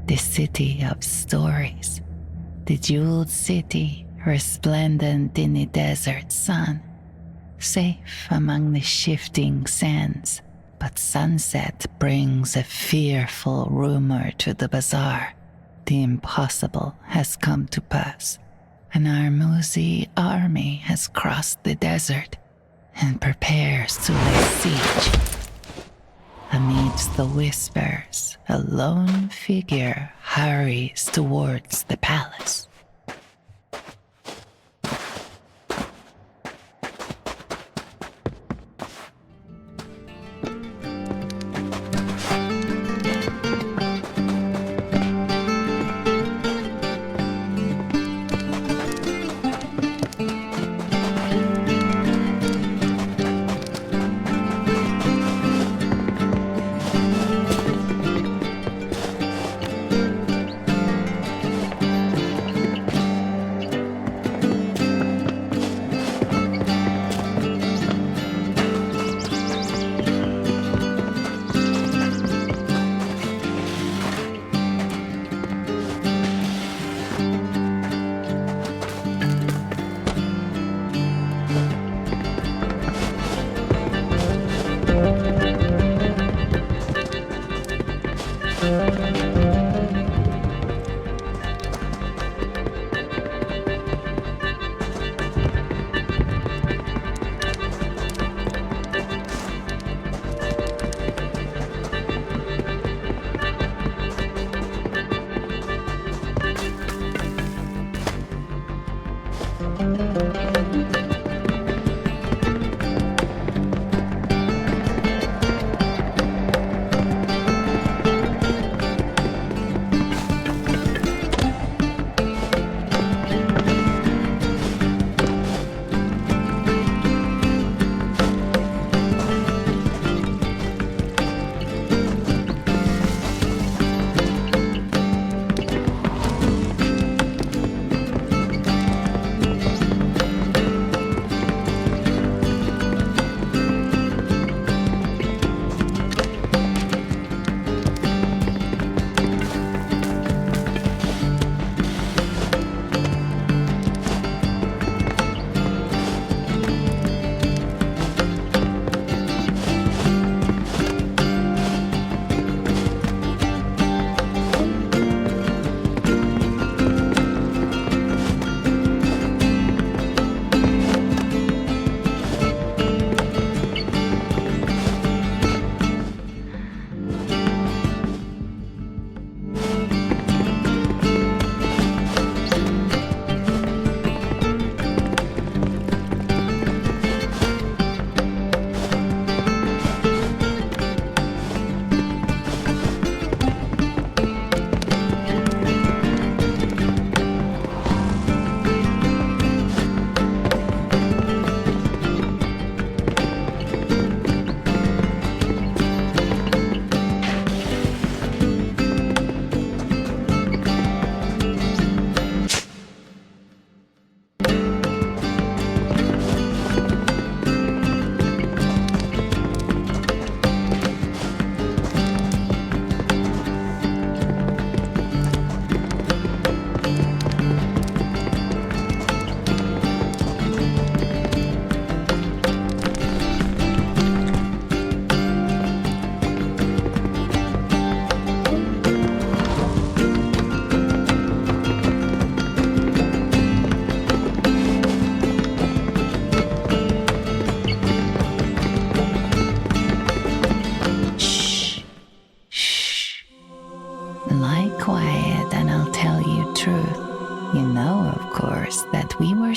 the city of stories, the jeweled city resplendent in the desert sun, safe among the shifting sands. But sunset brings a fearful rumor to the bazaar. The impossible has come to pass. An Armuzi army has crossed the desert and prepares to lay siege. Amidst the whispers, a lone figure hurries towards the palace.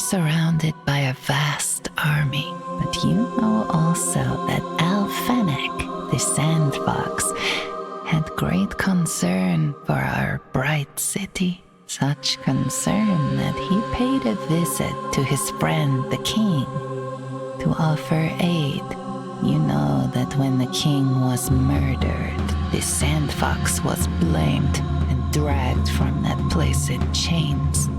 Surrounded by a vast army, but you know also that Alfenic, the Sandfox, had great concern for our bright city. Such concern that he paid a visit to his friend the king to offer aid. You know that when the king was murdered, the Sandfox was blamed and dragged from that place in chains.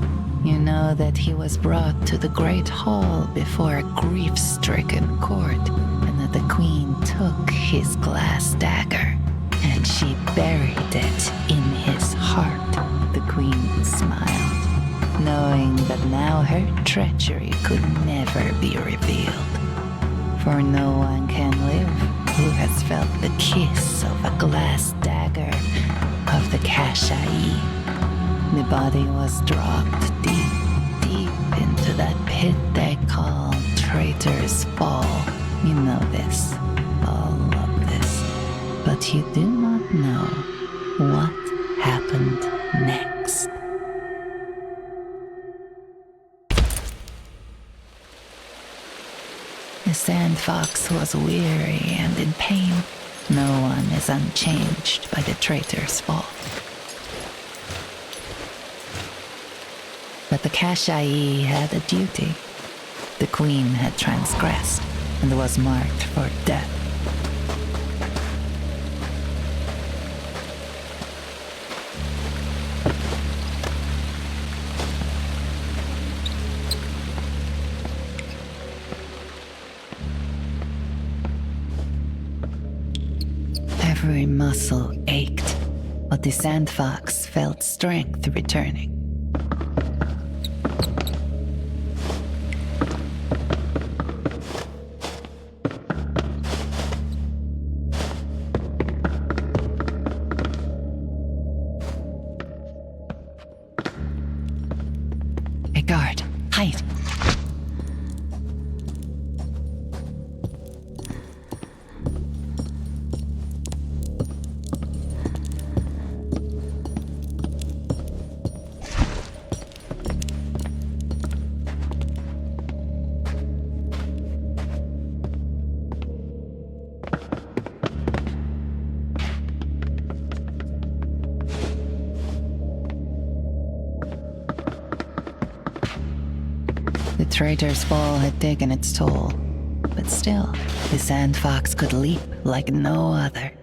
You know that he was brought to the great hall before a grief-stricken court, and that the queen took his glass dagger. and she buried it in his heart. The queen smiled, knowing that now her treachery could never be revealed. For no one can live who has felt the kiss of a glass dagger of the Kashai. The body was dropped deep, deep into that pit they call Traitor's Fall. You know this, all of this, but you do not know what happened next. The Sandfox was weary and in pain. No one is unchanged by the Traitor's Fall. But the Kashai had a duty. The queen had transgressed and was marked for death. Every muscle ached, but the Sandfox felt strength returning. A guard, hide! The Traitor's Fall had taken its toll, but still, the Sandfox could leap like no other.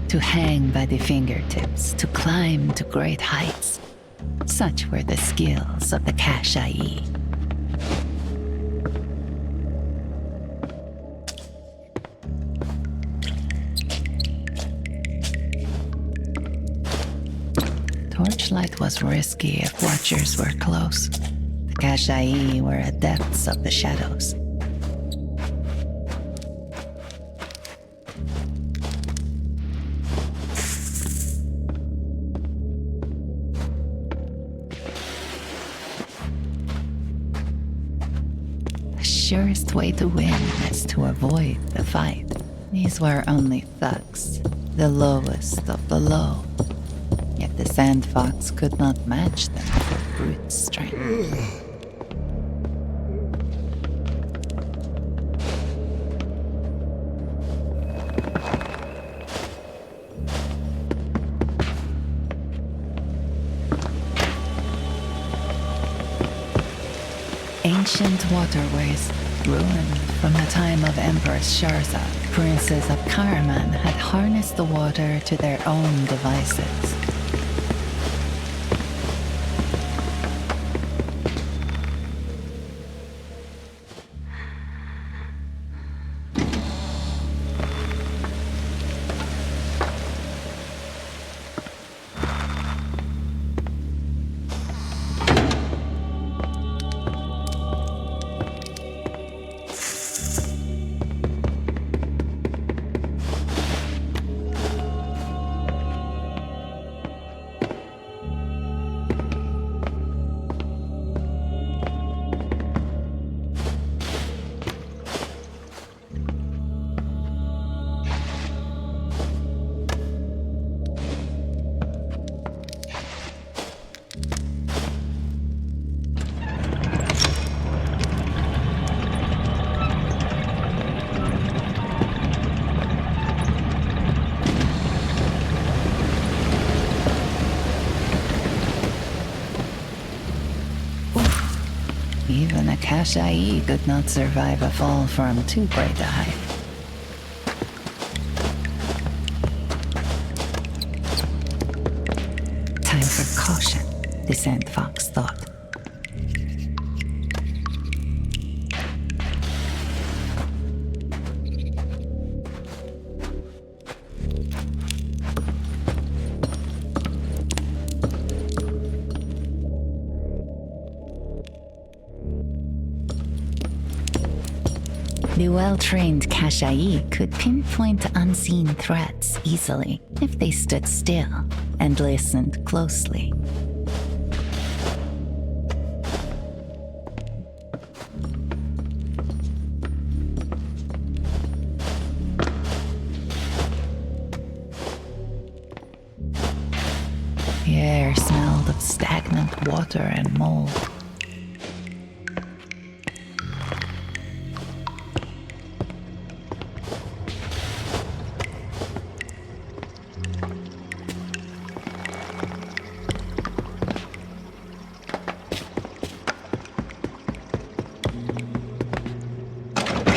To hang by the fingertips, to climb to great heights. Such were the skills of the Kashai. Torchlight was risky if watchers were close. The Kashai were at depths of the shadows. The surest way to win is to avoid the fight. These were only thugs, the lowest of the low. Yet the Sandfox could not match them for brute strength. Ancient waterways, ruined from the time of Empress Sharza, princes of Karaman had harnessed the water to their own devices. Kashai could not survive a fall from too great a height. Time for caution, the Sandfox thought. The well-trained Kashai could pinpoint unseen threats easily if they stood still and listened closely. The air smelled of stagnant water and mold.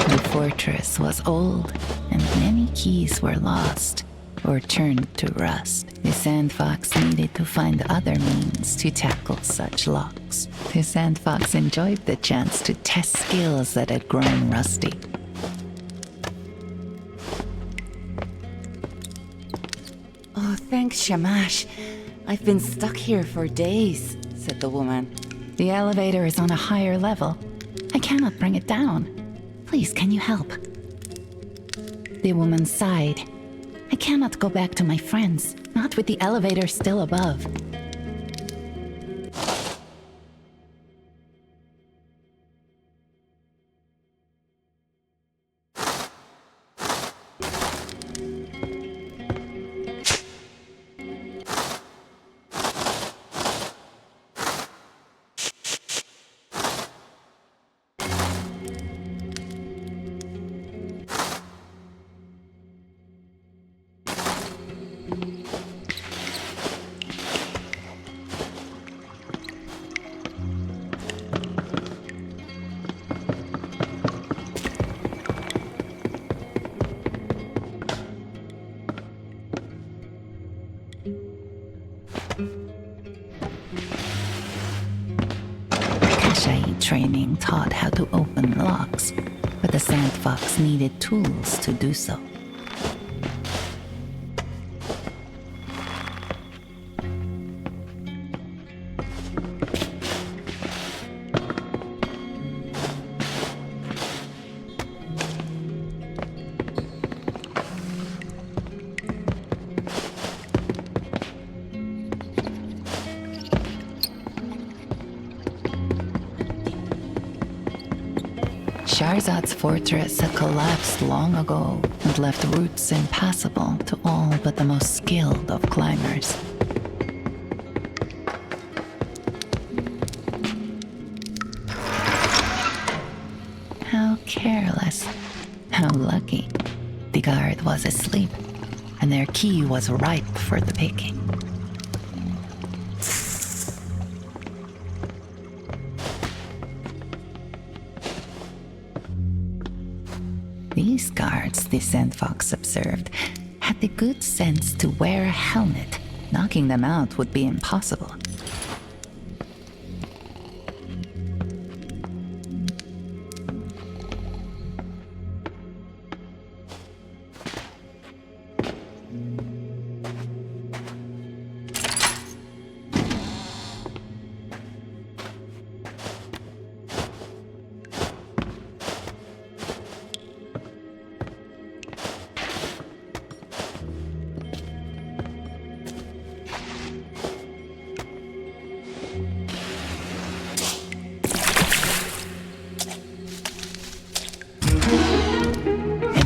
The fortress was old, and many keys were lost or turned to rust. The Sandfox needed to find other means to tackle such locks. The Sandfox enjoyed the chance to test skills that had grown rusty. Oh, thanks, Shamash. I've been stuck here for days, said the woman. The elevator is on a higher level. I cannot bring it down. Please, can you help? The woman sighed. I cannot go back to my friends, not with the elevator still above. Training taught how to open locks, but the Sandfox needed tools to do so. Sharzad's fortress had collapsed long ago and left routes impassable to all but the most skilled of climbers. How careless. How lucky. The guard was asleep, and their key was ripe for the picking. These guards, the Sandfox observed, had the good sense to wear a helmet. Knocking them out would be impossible.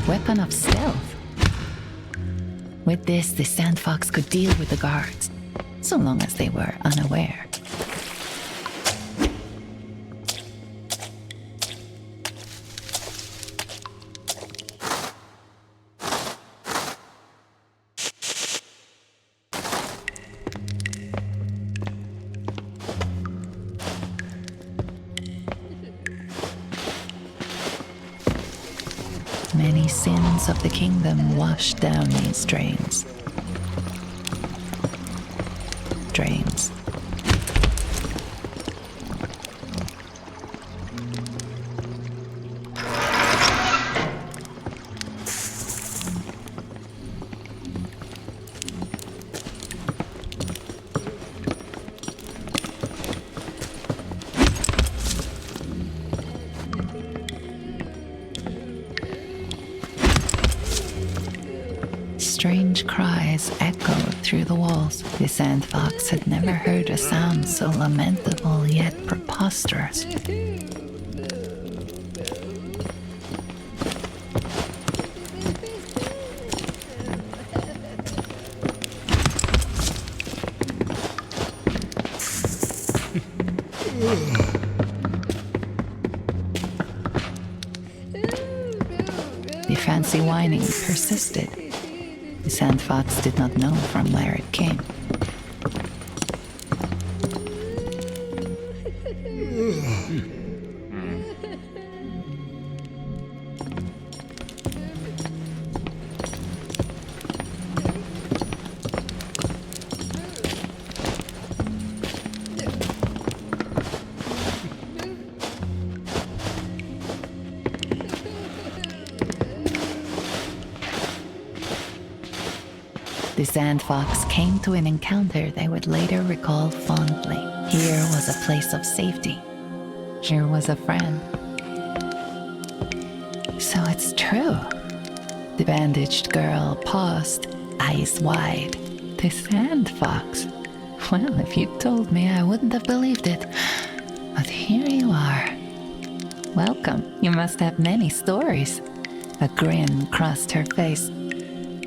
Weapon of stealth. With this, the Sandfox could deal with the guards, so long as they were unaware. Many sins of the kingdom washed down these drains. Drains. Strange cries echoed through the walls. The Sandfox had never heard a sound so lamentable yet preposterous. The fancy whining persisted. The Sandfox did not know from where it came. The Sandfox came to an encounter they would later recall fondly. Here was a place of safety. Here was a friend. So it's true. The bandaged girl paused, eyes wide. The Sandfox. Well, if you'd told me, I wouldn't have believed it. But here you are. Welcome. You must have many stories. A grin crossed her face.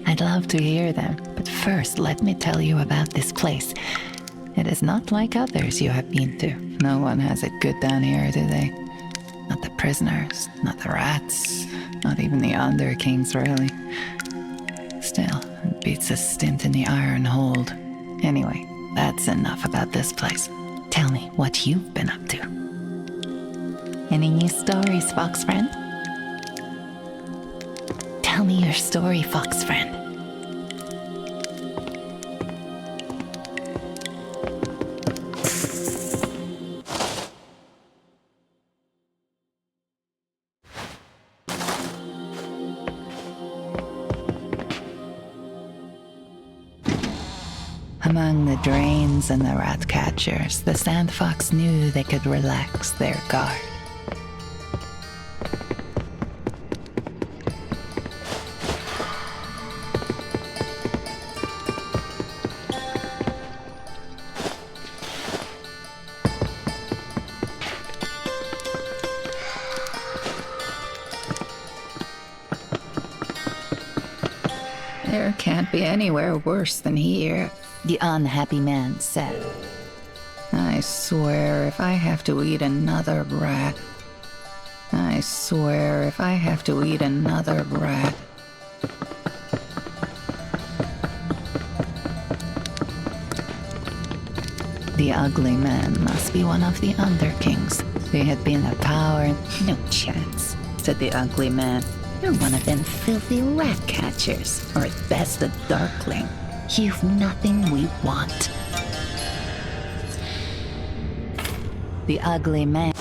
I'd love to hear them, but first let me tell you about this place. It is not like others you have been to. No one has it good down here, do they? Not the prisoners, not the rats, not even the Under Kings, really. Still, it beats a stint in the iron hold. Anyway, that's enough about this place. Tell me what you've been up to. Any new stories, fox friend? Tell me your story, fox friend. Among the drains and the rat catchers, the Sandfox knew they could relax their guard. There can't be anywhere worse than here, the unhappy man said. I swear if I have to eat another rat. I swear if I have to eat another rat. The ugly man must be one of the Underkings. They had been a power. No chance, said the ugly man. You're one of them filthy rat catchers, or at best a darkling. You've nothing we want. The ugly man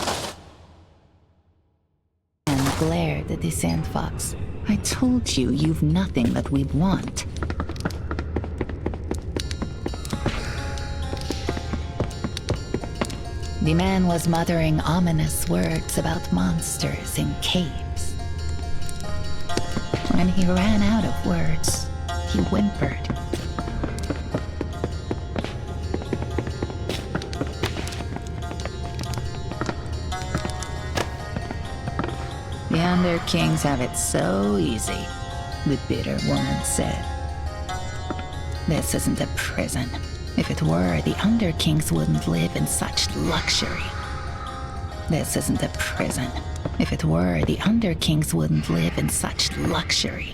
glared at the Sandfox. I told you, you've nothing that we want. The man was muttering ominous words about monsters in caves. When he ran out of words, he whimpered. The Underkings have it so easy, the bitter woman said. This isn't a prison. If it were, the Underkings wouldn't live in such luxury. This isn't a prison. If it were, the Underkings wouldn't live in such luxury.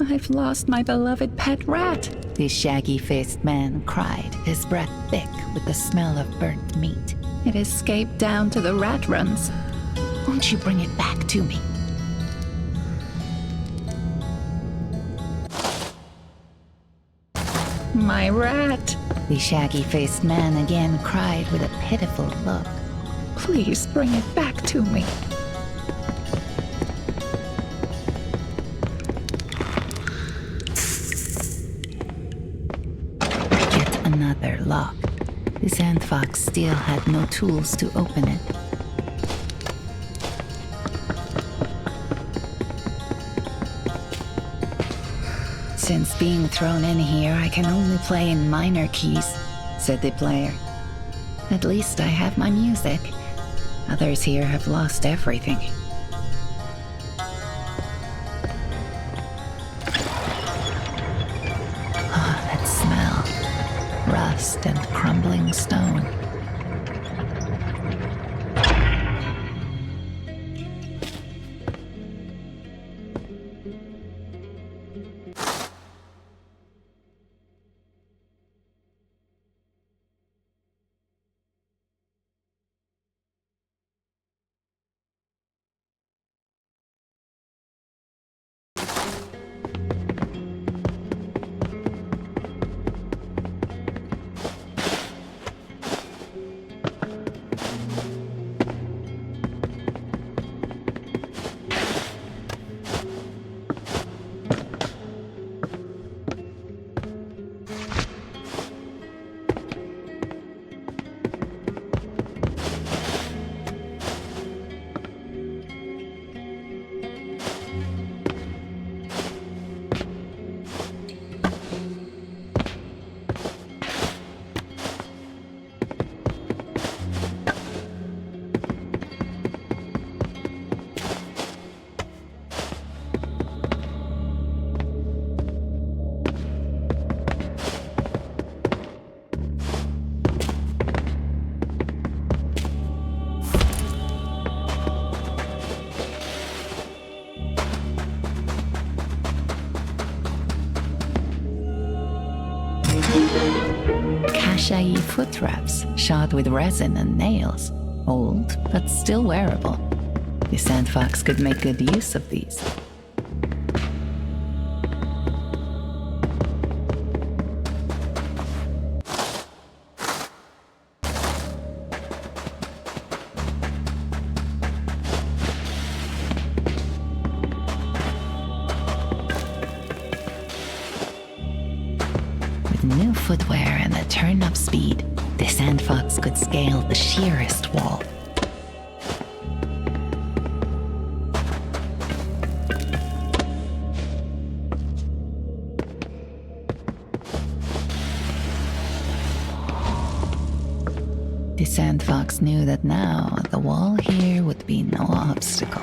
I've lost my beloved pet rat, the shaggy-faced man cried, his breath thick with the smell of burnt meat. It escaped down to the rat runs. Won't you bring it back to me? my rat. The shaggy-faced man again cried with a pitiful look. Please bring it back to me. Yet another lock. The Sandfox still had no tools to open it. Since being thrown in here, I can only play in minor keys, said the player. At least I have my music. Others here have lost everything. Ah, that smell. Rust and crumbling stone. Kashai foot wraps shod with resin and nails. Old, but still wearable. The Sandfox could make good use of these. With new footwear and a turn-up speed, the Sandfox could scale the sheerest wall. The Sandfox knew that now the wall here would be no obstacle.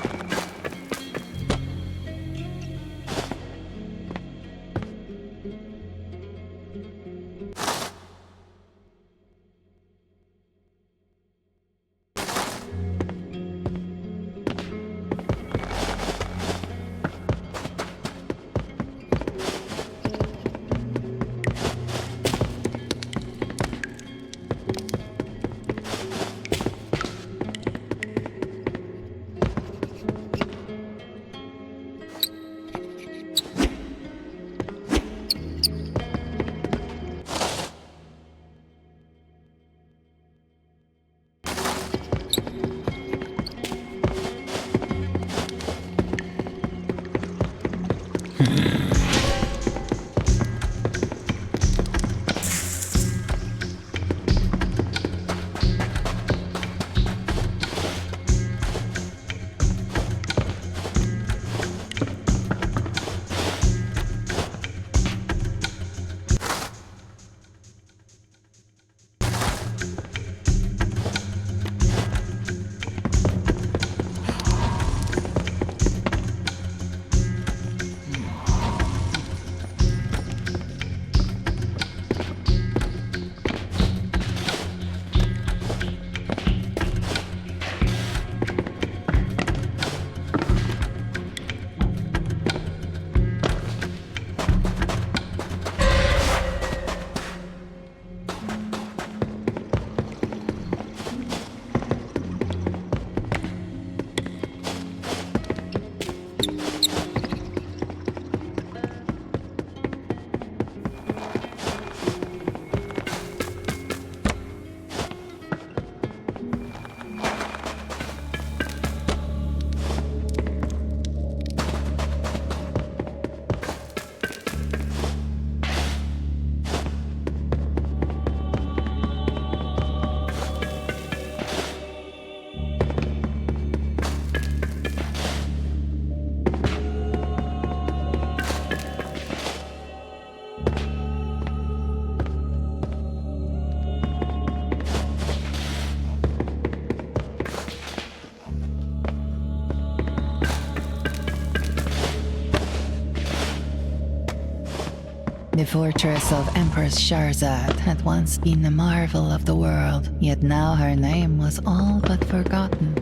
The fortress of Empress Sharzad had once been the marvel of the world, yet now her name was all but forgotten.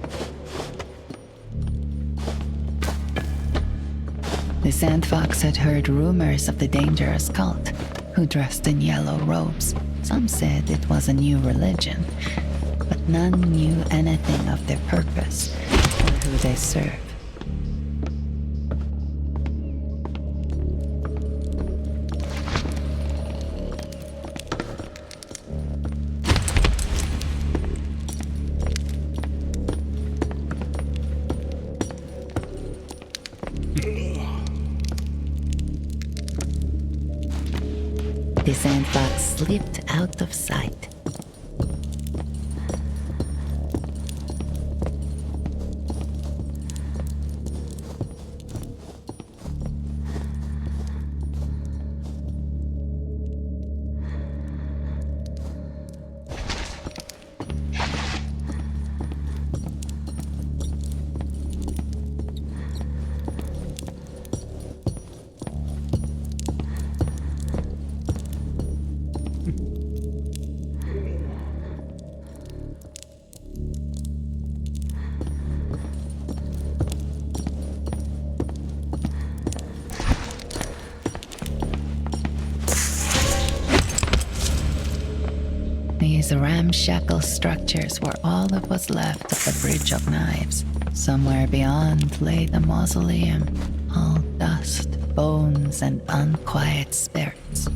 The Sandfox had heard rumors of the dangerous cult, who dressed in yellow robes. Some said it was a new religion, but none knew anything of their purpose or who they served. The Sandfox slipped out of sight. These ramshackle structures were all that was left of the Bridge of Knives. Somewhere beyond lay the mausoleum, all dust, bones, and unquiet spirits.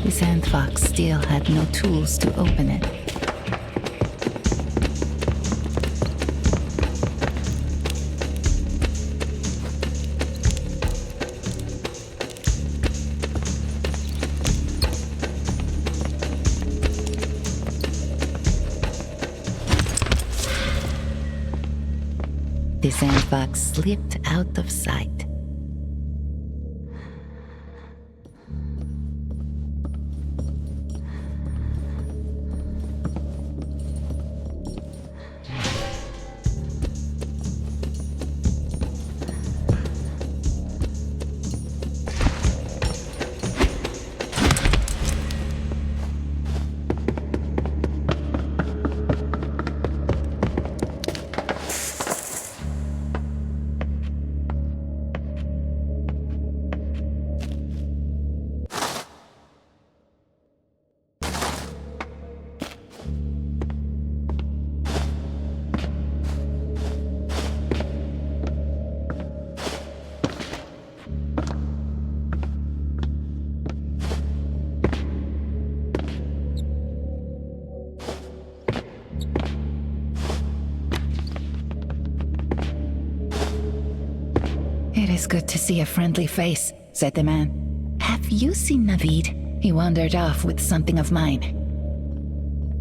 The Sandfox still had no tools to open it. The Sandfox slipped out of sight. "It is good to see a friendly face," said the man. "Have you seen Navid? He wandered off with something of mine."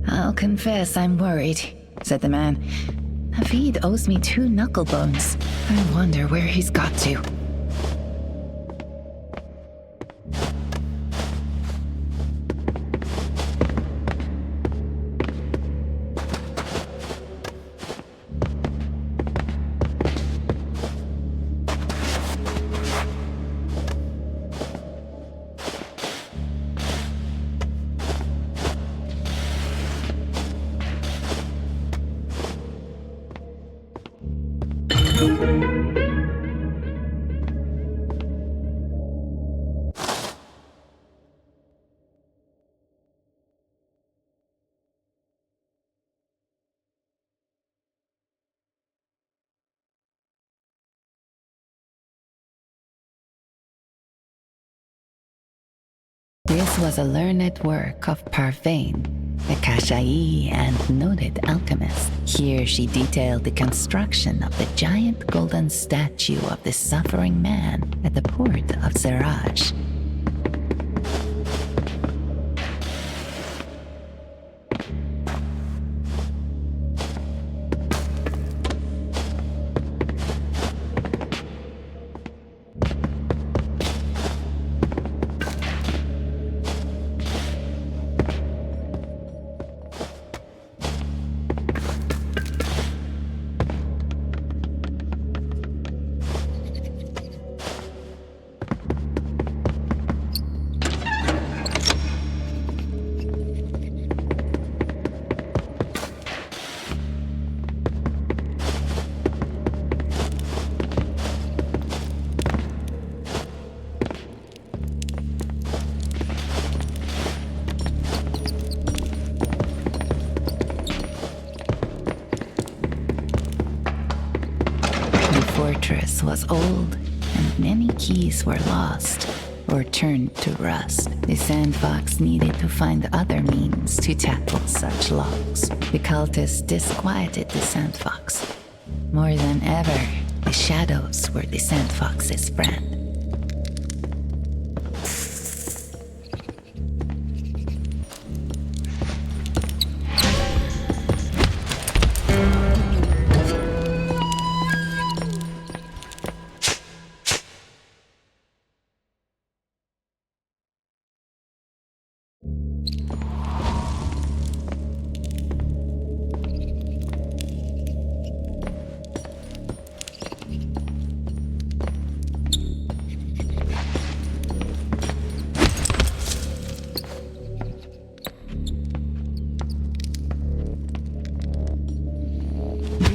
"I'll confess I'm worried," said the man. "Navid owes me 2 knuckle bones. I wonder where he's got to." This was a learned work of Parvain, a Kashai and noted alchemist. Here she detailed the construction of the giant golden statue of the suffering man at the port of Zeraj. fortress was old, and many keys were lost or turned to rust. The Sandfox needed to find other means to tackle such locks. The cultists disquieted the Sandfox. More than ever, the shadows were the Sandfox's friend.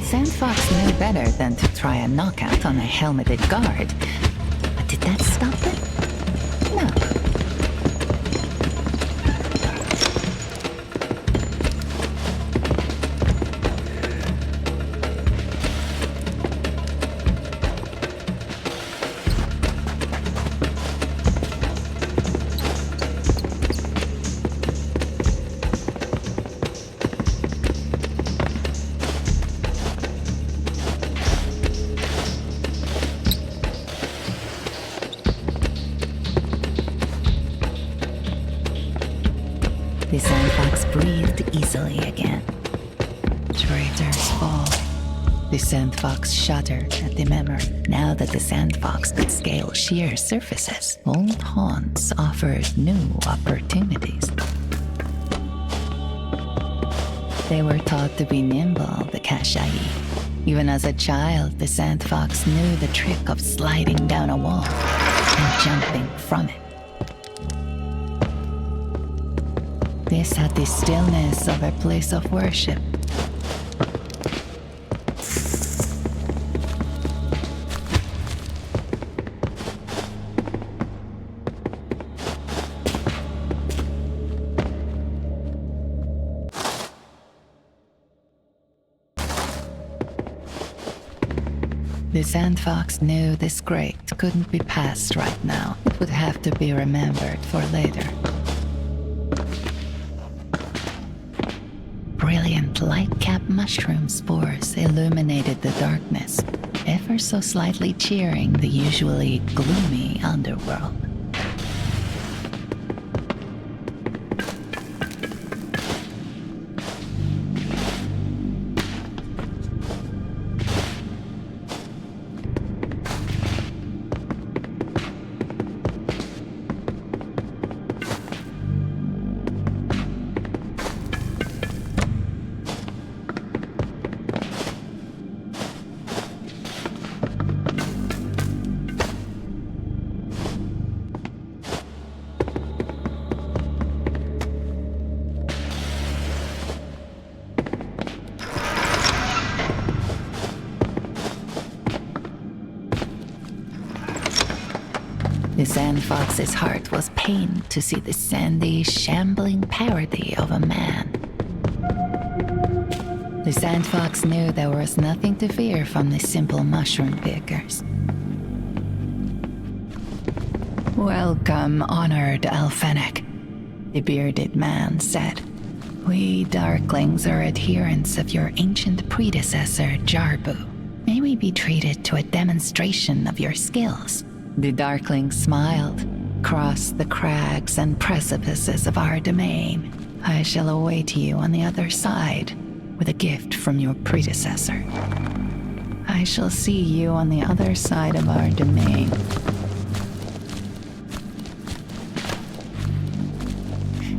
Sandfox knew better than to try a knockout on a helmeted guard. But did that stop it? No. The Sandfox breathed easily again. Traitors fall. The Sandfox shuddered at the memory. Now that the Sandfox could scale sheer surfaces, old haunts offered new opportunities. They were taught to be nimble, the Kashai. Even as a child, the Sandfox knew the trick of sliding down a wall and jumping from it. This had the stillness of a place of worship. The Sandfox knew this grate couldn't be passed right now. It would have to be remembered for later. Brilliant light-capped mushroom spores illuminated the darkness, ever so slightly cheering the usually gloomy underworld. The Sandfox's heart was pained to see the sandy, shambling parody of a man. The Sandfox knew there was nothing to fear from the simple mushroom pickers. "Welcome, honored Alfenic," the bearded man said. "We Darklings are adherents of your ancient predecessor, Jarbu. May we be treated to a demonstration of your skills?" The Darkling smiled, crossed the crags and precipices of our domain. "I shall await you on the other side with a gift from your predecessor. I shall see you on the other side of our domain."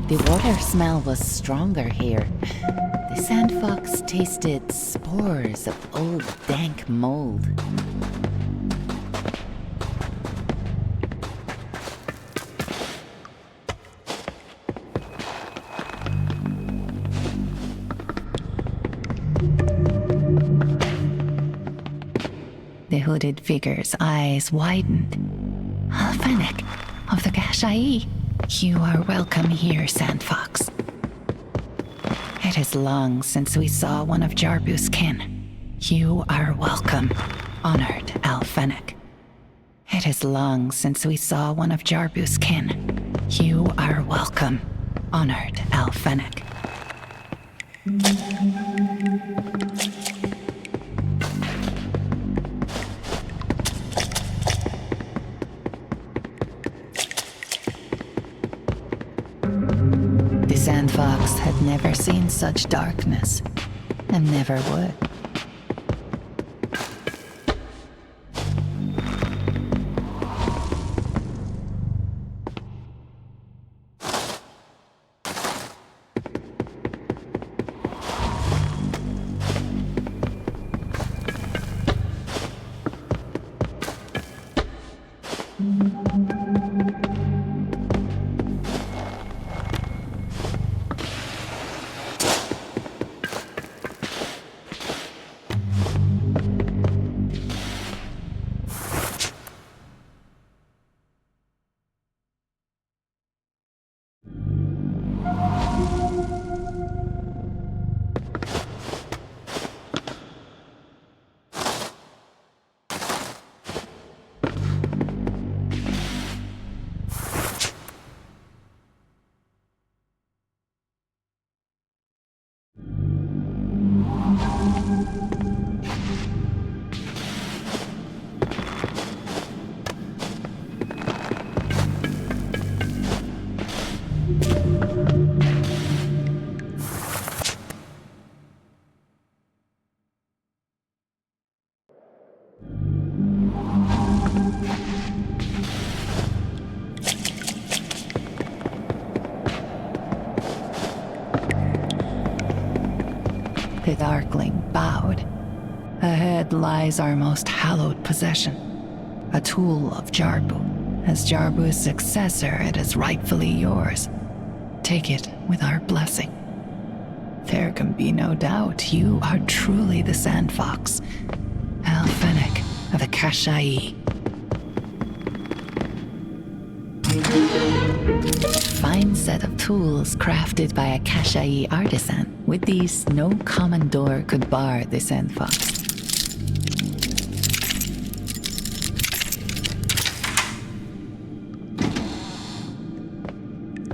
The water smell was stronger here. The Sandfox tasted spores of old dank mold. The hooded figure's eyes widened. "Alfenic of the Kashai, you are welcome here, Sandfox. It is long since we saw one of Jarbu's kin. You are welcome." honored Alfenic. It is long since we saw one of Jarbu's kin. You are welcome, honored Alfenic. The Sandfox had never seen such darkness, and never would. The Darkling bowed. Ahead lies our most hallowed possession, a tool of Jarbu. As Jarbu's successor, it is rightfully yours. Take it with our blessing. There can be no doubt you are truly the Sandfox, Alfenic of Akashai. Fine set of tools crafted by a Kashai artisan. With these, no common door could bar the Sandfox.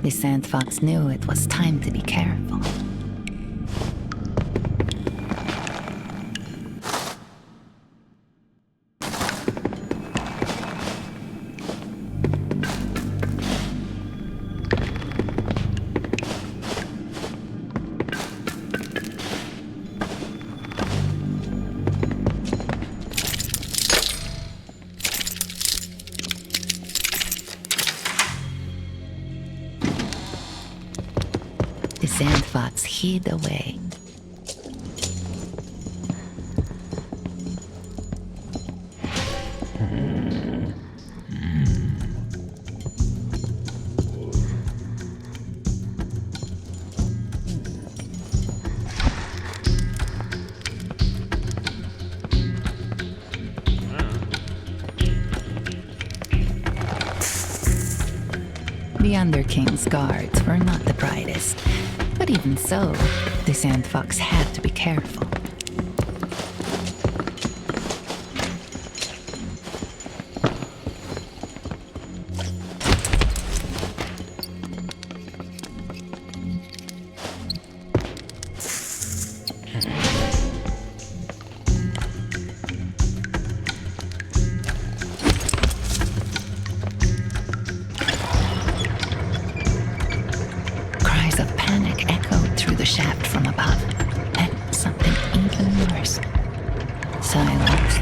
The Sandfox knew it was time to be careful. The Sandfox hid away. The Underking's guards were not the brightest, but even so, the Sandfox had to be careful. Cries of panic echoed through the shaft from above, and something even worse. Silence.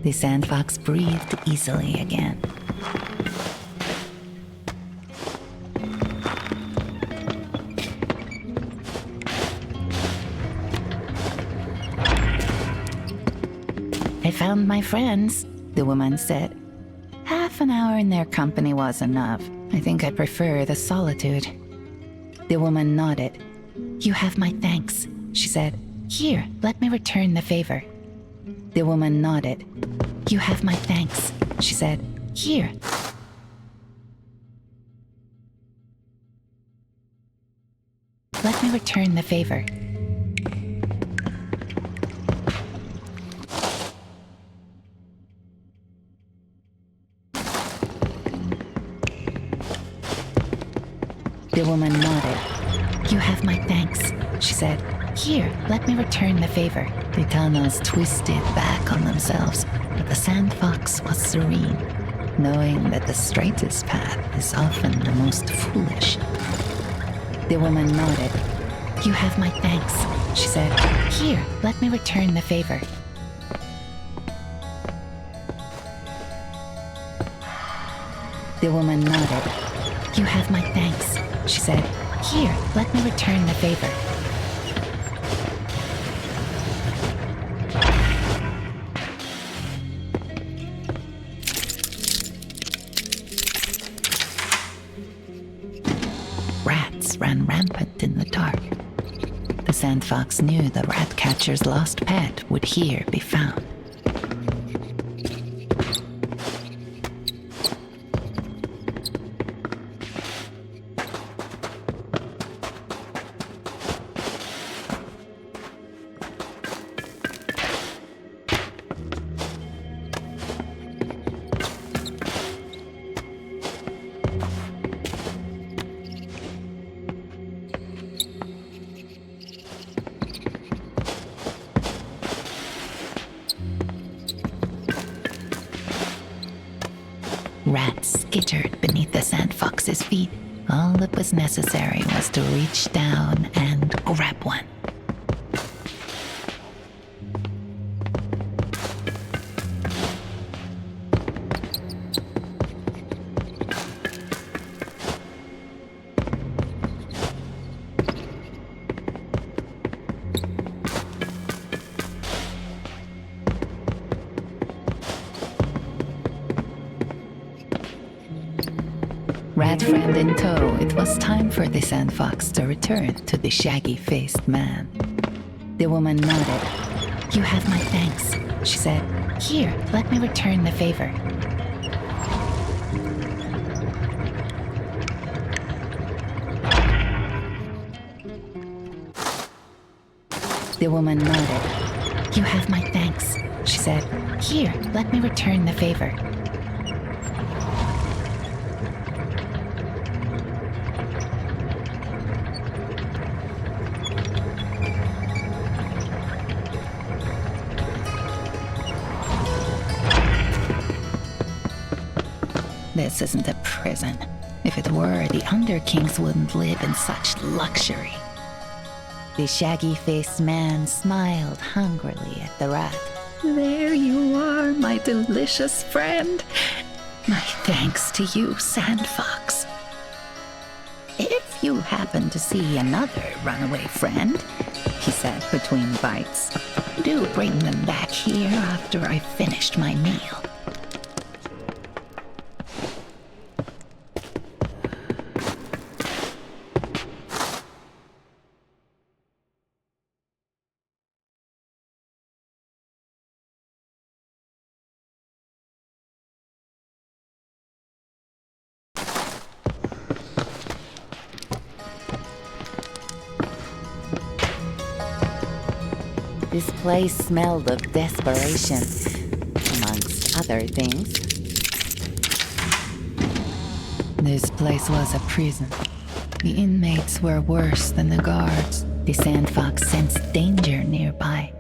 The Sandfox breathed easily again. I found my friends, the woman said. Half an hour in their company was enough. I think I prefer the solitude. The woman nodded. You have my thanks, she said. Here, let me return the favor. The woman nodded. You have my thanks, she said. Here. let me return the favor. The woman nodded. You have my thanks, she said. Here, let me return the favor. The tunnels twisted back on themselves, but the Sandfox was serene, knowing that the straightest path is often the most foolish. The woman nodded. You have my thanks, she said. Here, let me return the favor. The woman nodded. You have my thanks, she said. Here, let me return the favor. Rats ran rampant in the dark. The Sandfox knew the rat catcher's lost pet would here be found. Rats skittered beneath the Sandfox's feet. All that was necessary was to reach down and grab one. Rat friend in tow, it was time for the Sandfox to return to the shaggy-faced man. The woman nodded. You have my thanks, she said. Here, let me return the favor. The woman nodded. You have my thanks, she said. Here, let me return the favor. This isn't a prison. If it were, the Underkings wouldn't live in such luxury. The shaggy-faced man smiled hungrily at the rat. There you are, my delicious friend. My thanks to you, Sandfox. If you happen to see another runaway friend, he said between bites, do bring them back here after I've finished my meal. This place smelled of desperation, amongst other things. This place was a prison. The inmates were worse than the guards. The Sandfox sensed danger nearby.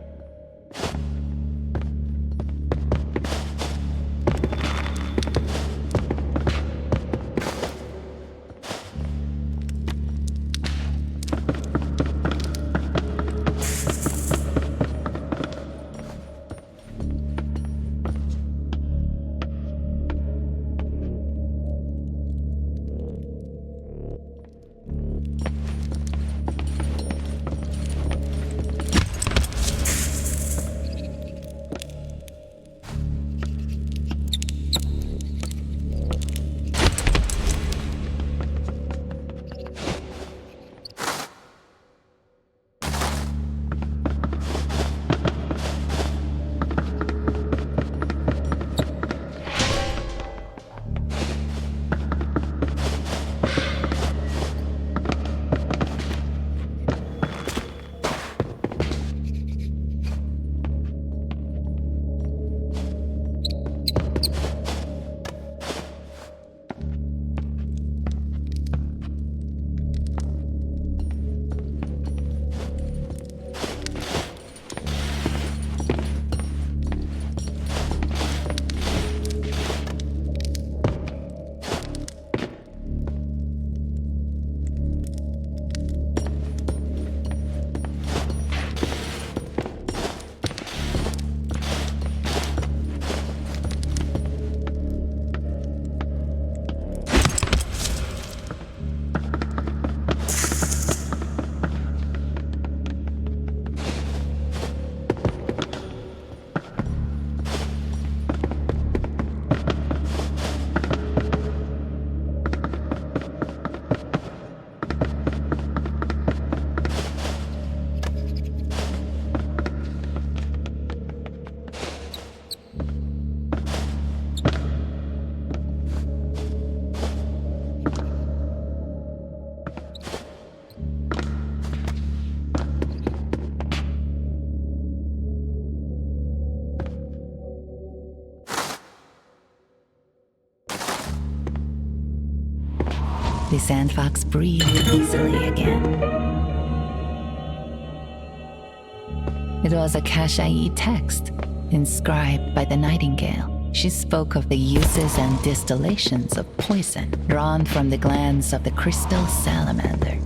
The sandfox breathed easily again. It was a Kashai text, inscribed by the nightingale. She spoke of the uses and distillations of poison drawn from the glands of the crystal salamander.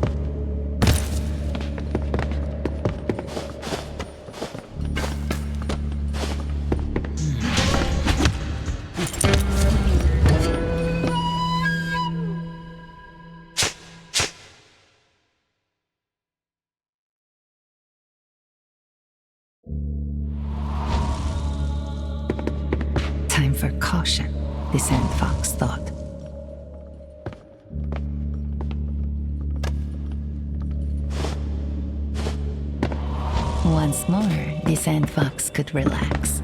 Time for caution, the sandfox thought. Once more, the sandfox could relax.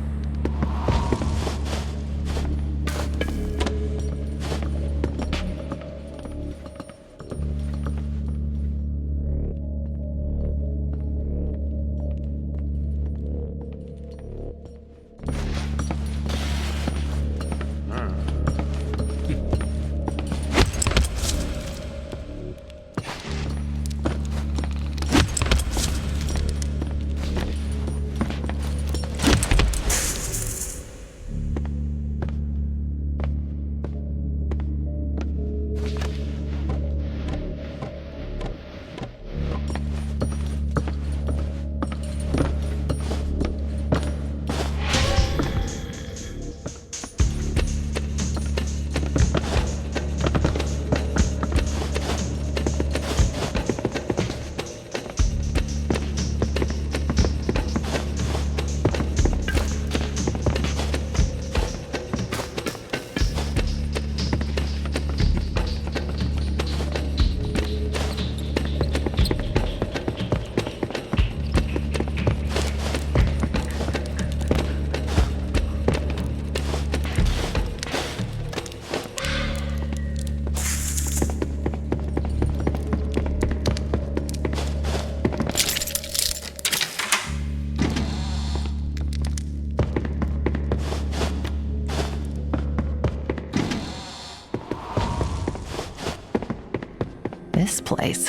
This place,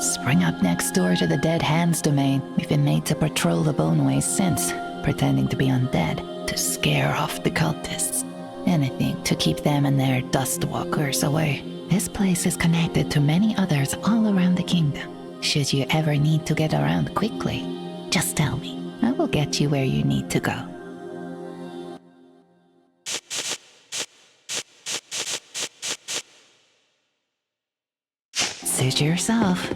sprung up next door to the Dead Hands domain. We've been made to patrol the Boneways since, pretending to be undead, to scare off the cultists. Anything to keep them and their dustwalkers away. This place is connected to many others all around the kingdom. Should you ever need to get around quickly, just tell me. I will get you where you need to go. Suit yourself.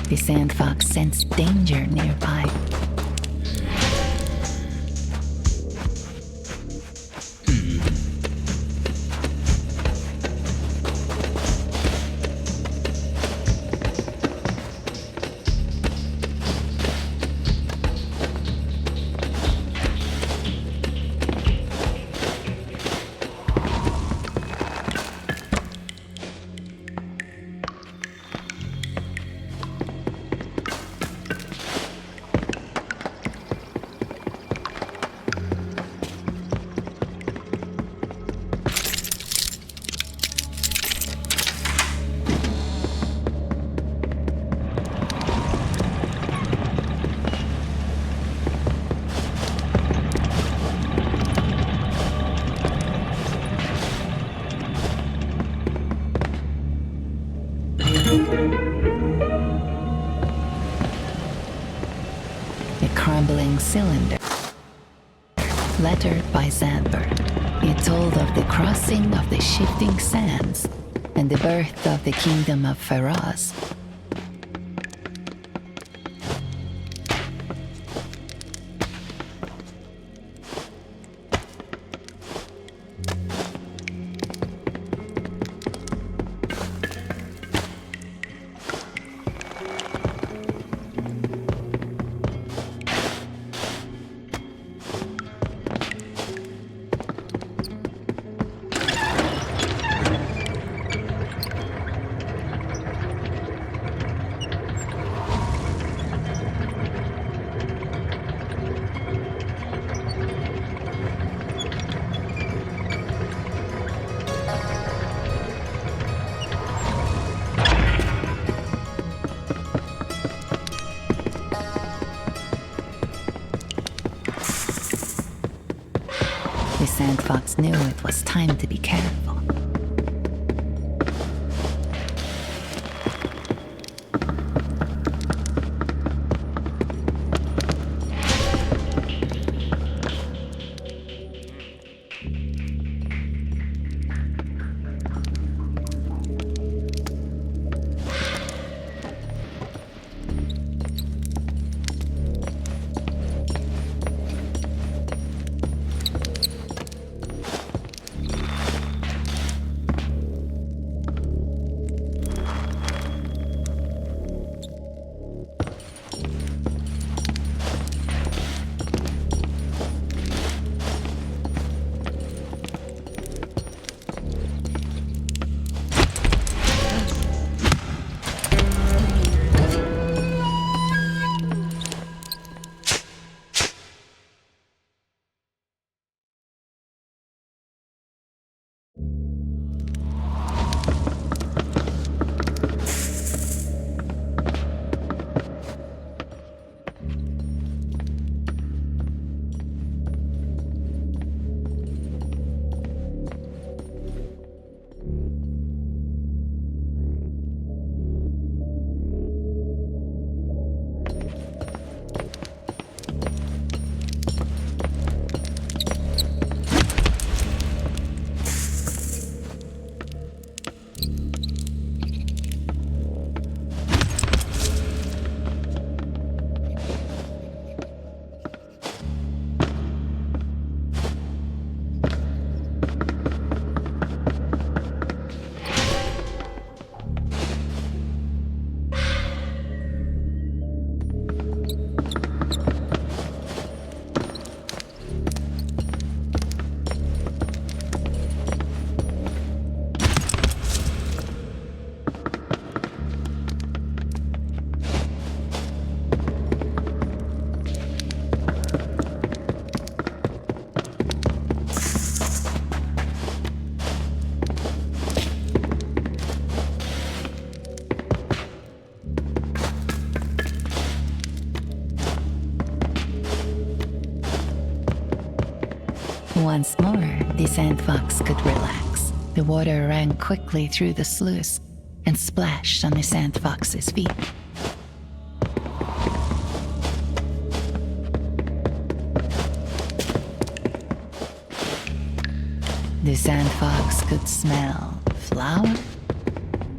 The sandfox sensed danger nearby. A crumbling cylinder, lettered by sand-borne. It told of the crossing of the shifting sands and the birth of the kingdom of Faraz. The sandfox knew it was time to be careful. Once more, the sandfox could relax. The water ran quickly through the sluice and splashed on the sandfox's feet. The sandfox could smell flour,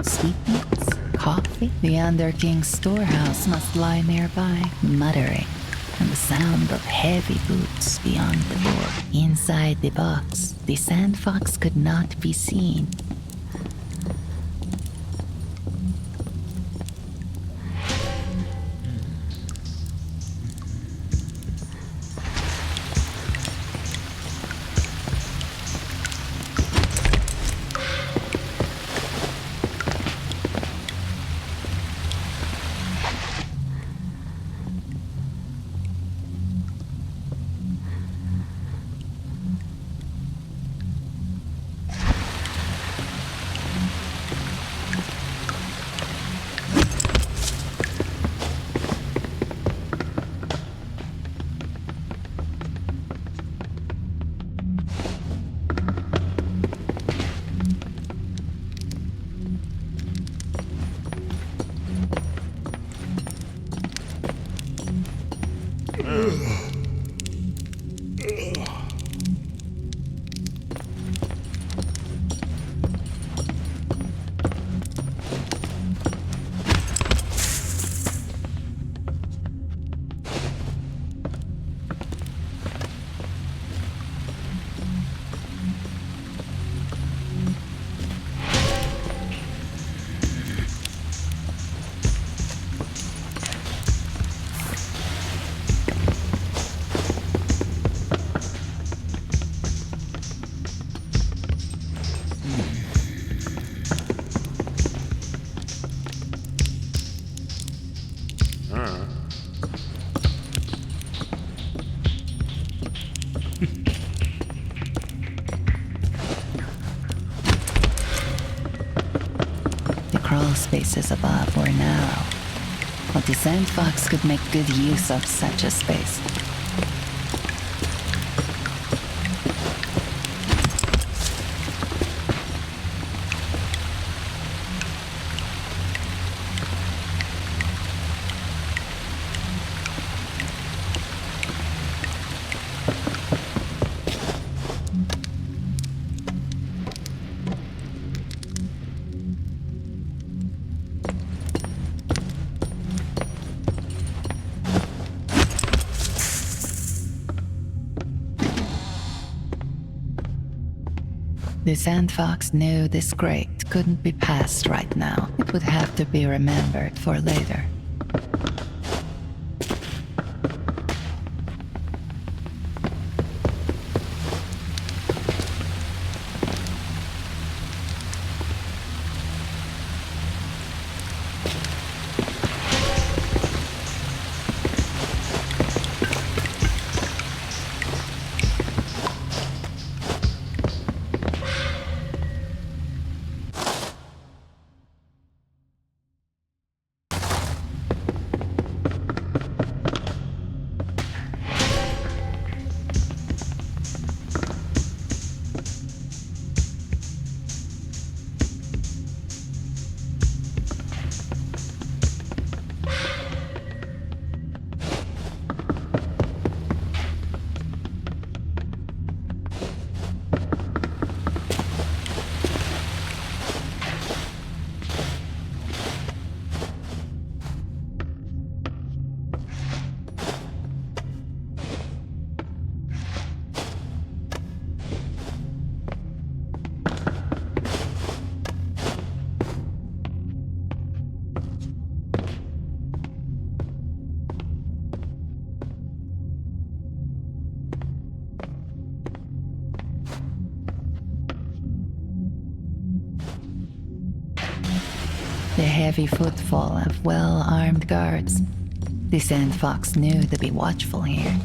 sweetmeats, coffee? The Under King's storehouse must lie nearby, muttering, and the sound of heavy boots beyond the door. Inside the box, the Sandfox could not be seen. Crawl spaces above were narrow, but the Sandfox could make good use of such a space. The Sandfox knew this grate couldn't be passed right now. It would have to be remembered for later. The heavy footfall of well-armed guards. The Sandfox knew to be watchful here.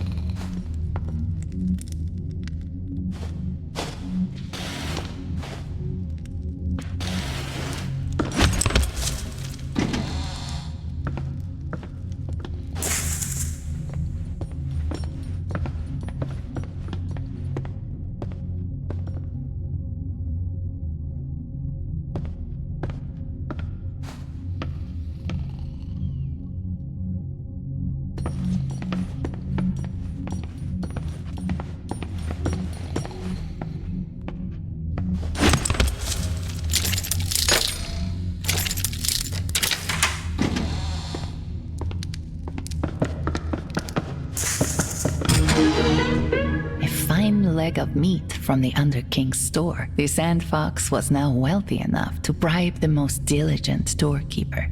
leg of meat from the Underking's store, the Sandfox was now wealthy enough to bribe the most diligent storekeeper.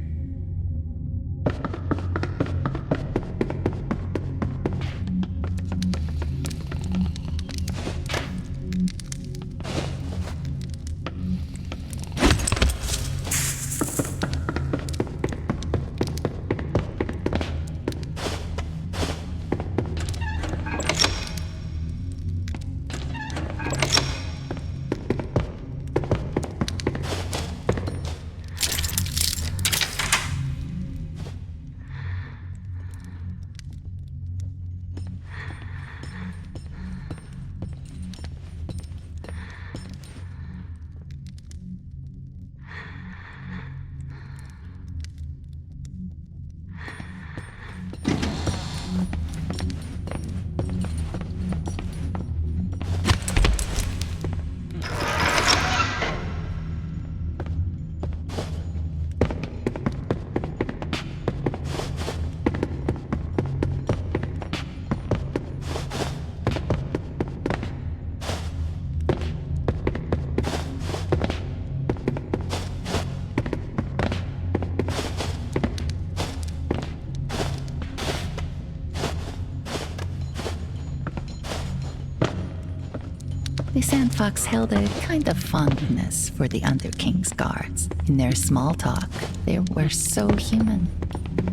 The Sandfox held a kind of fondness for the Underking's guards. In their small talk, they were so human.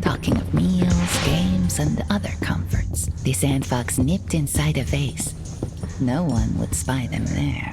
Talking of meals, games, and other comforts. The Sandfox nipped inside a vase. No one would spy them there.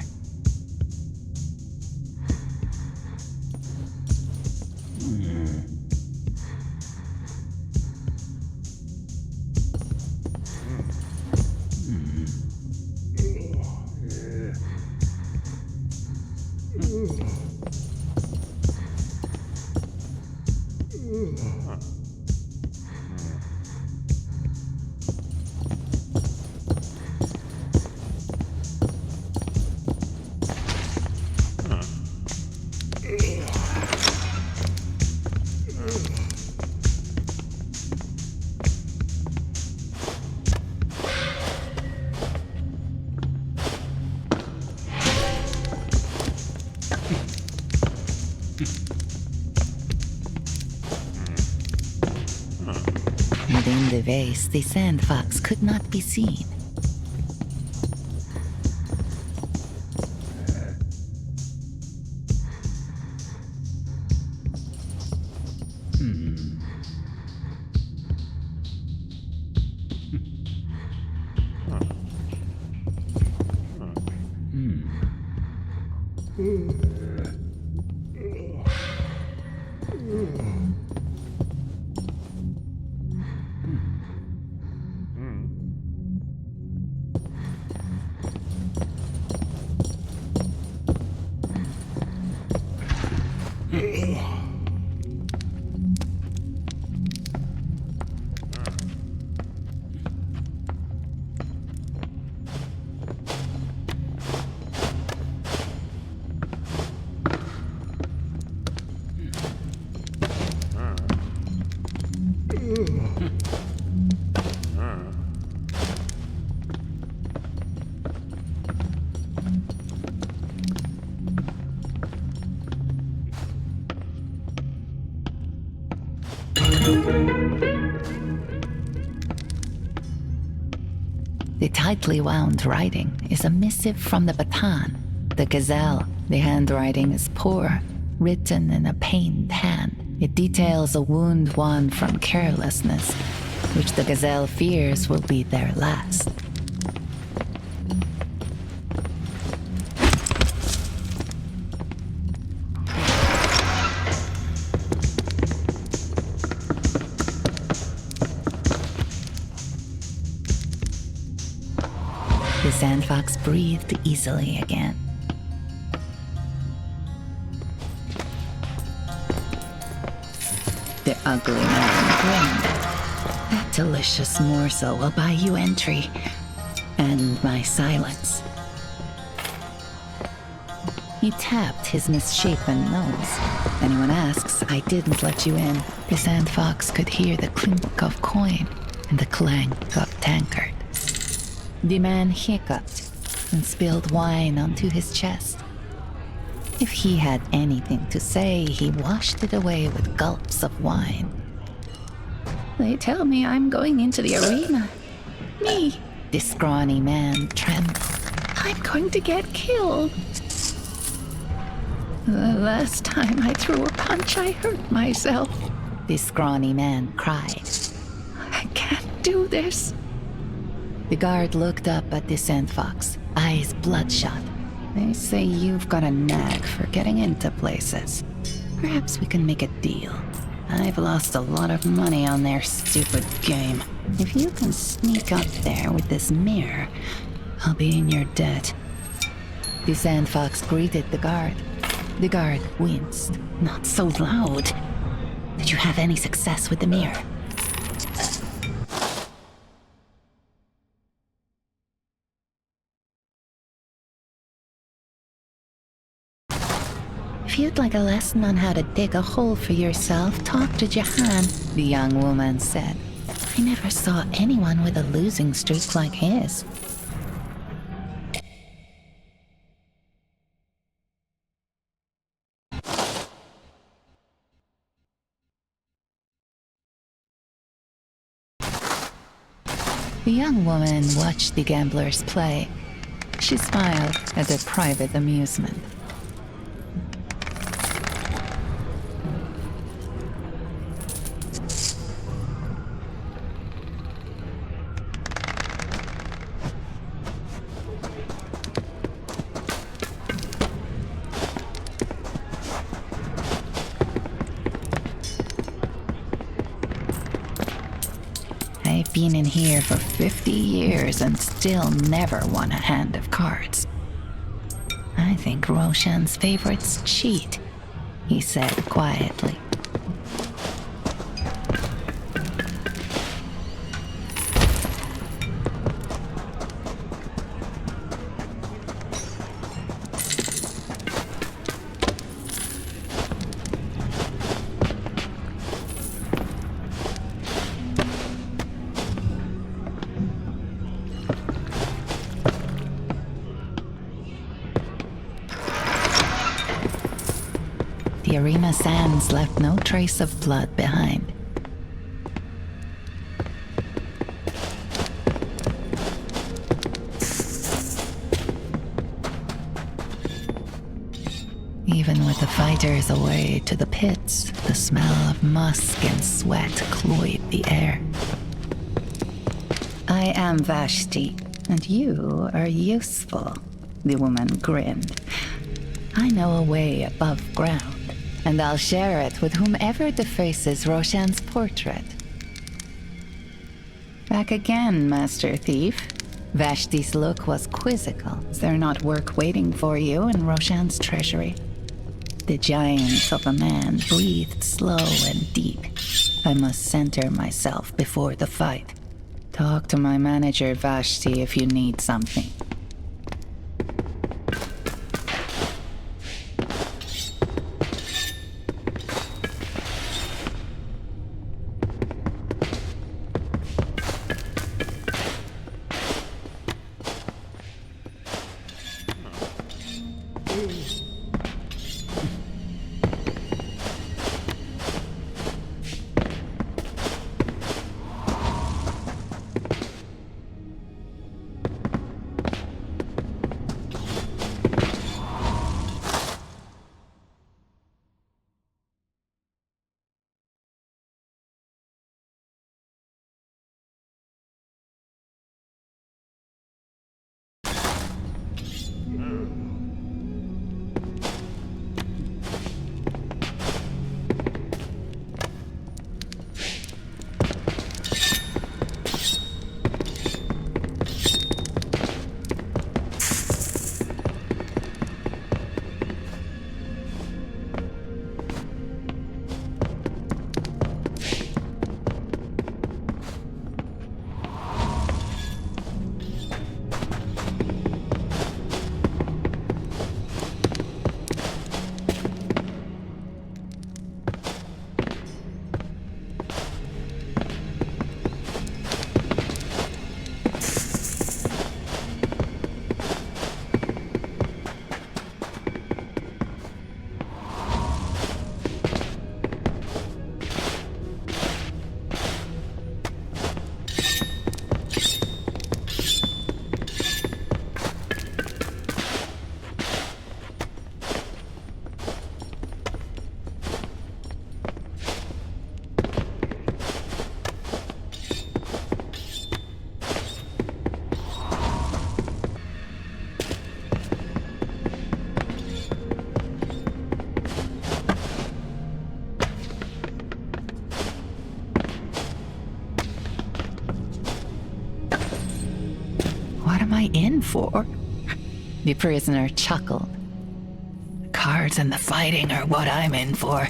Within the vase, the Sandfox could not be seen. The tightly wound writing is a missive from the Baton, the gazelle. The handwriting is poor, written in a pained hand. It details a wound won from carelessness, which the gazelle fears will be their last. The Sandfox breathed easily again. The ugly man grinned. That delicious morsel will buy you entry, and my silence. He tapped his misshapen nose. Anyone asks, I didn't let you in. The Sandfox could hear the clink of coin and the clank of tankard. The man hiccuped. and spilled wine onto his chest. If he had anything to say, he washed it away with gulps of wine. They tell me I'm going into the arena. Me, this scrawny man trembled. I'm going to get killed. The last time I threw a punch, I hurt myself. This scrawny man cried. I can't do this. The guard looked up at the Sandfox, eyes bloodshot. They say you've got a knack for getting into places. Perhaps we can make a deal. I've lost a lot of money on their stupid game. If you can sneak up there with this mirror, I'll be in your debt. The Sandfox greeted the guard. The guard winced. Not so loud. Did you have any success with the mirror? If you'd like a lesson on how to dig a hole for yourself, talk to Jahan, the young woman said. I never saw anyone with a losing streak like his. The young woman watched the gamblers play. She smiled at their private amusement. I've been in here for 50 years and still never won a hand of cards. I think Roshan's favorites cheat, he said quietly. The arena sands left no trace of blood behind. Even with the fighters away to the pits, the smell of musk and sweat cloyed the air. I am Vashti, and you are useful, the woman grinned. I know a way above ground, and I'll share it with whomever defaces Roshan's portrait. Back again, Master Thief. Vashti's look was quizzical. Is there not work waiting for you in Roshan's treasury? The giant of a man breathed slow and deep. I must center myself before the fight. Talk to my manager, Vashti, if you need something. in for? The prisoner chuckled. The cards and the fighting are what I'm in for.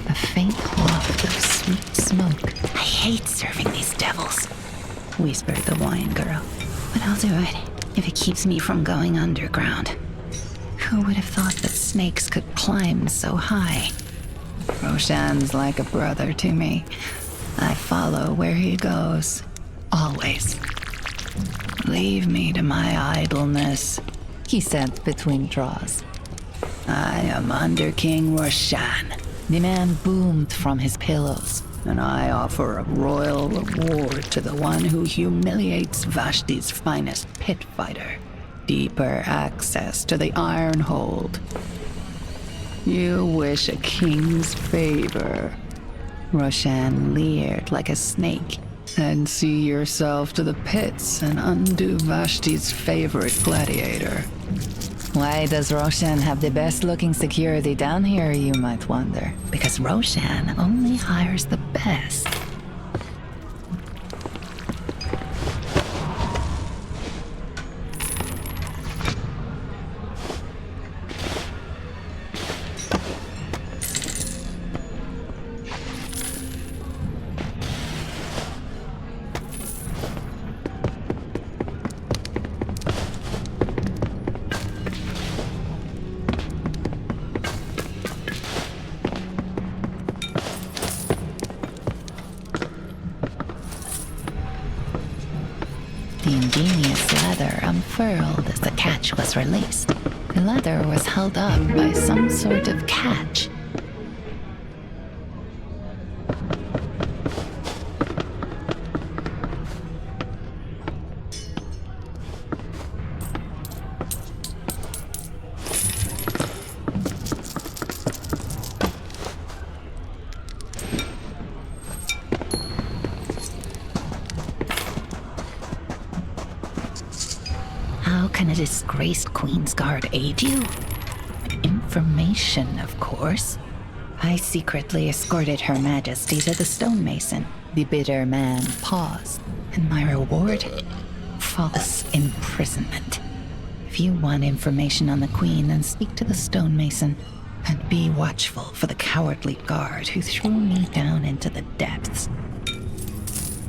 A faint waft of sweet smoke. I hate serving these devils, whispered the wine girl. But I'll do it if it keeps me from going underground. Who would have thought that snakes could climb so high? Roshan's like a brother to me. I follow where he goes, always. Leave me to my idleness, He said between draws. I am under King Roshan, The man boomed from his pillows. and I offer a royal reward to the one who humiliates Vashti's finest pit fighter. Deeper access to the Iron Hold. You wish a king's favor. Roshan leered like a snake. And see yourself to the pits and undo Vashti's favorite gladiator. Why does Roshan have the best looking security down here, you might wonder? Because Roshan only hires the best. The ingenious leather unfurled as the catch was released. The leather was held up by some sort of catch. How can a disgraced Queen's Guard aid you? Information, of course. I secretly escorted Her Majesty to the stonemason. The bitter man paused. And my reward? False imprisonment. If you want information on the Queen, then speak to the stonemason. And be watchful for the cowardly guard who threw me down into the depths.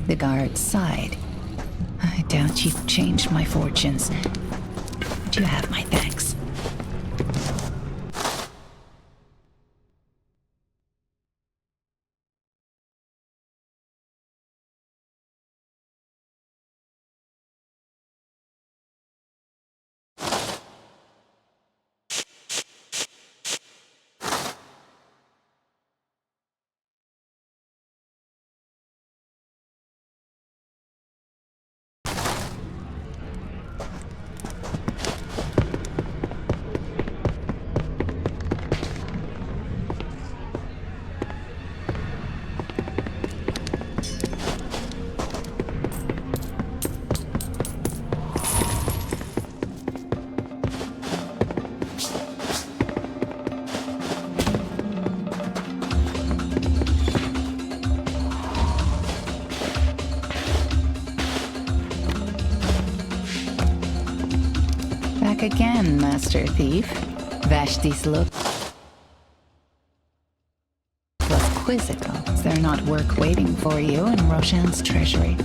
The guard sighed. I doubt you've changed my fortunes. But you have my thanks. Back again, Master Thief. Vashti's look Was quizzical. Is there not work waiting for you in Roshan's treasury?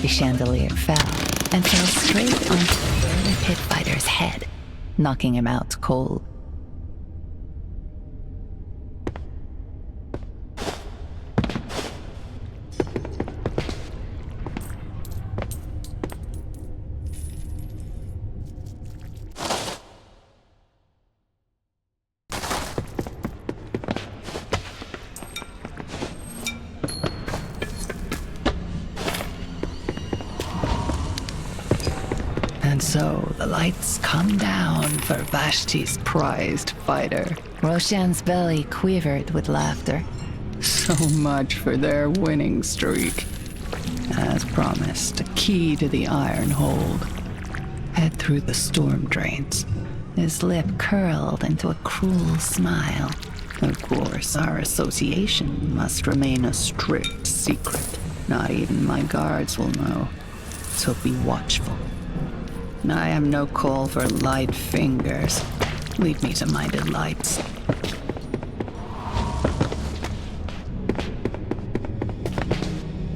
The chandelier fell and fell straight onto the burly pit fighter's head, knocking him out cold. So the lights come down for Vashti's prized fighter. Roshan's belly quivered with laughter. So much for their winning streak. As promised, a key to the iron hold. Head through the storm drains. His lip curled into a cruel smile. Of course, our association must remain a strict secret. Not even my guards will know. So be watchful. I am no call for light fingers. Leave me to my delights.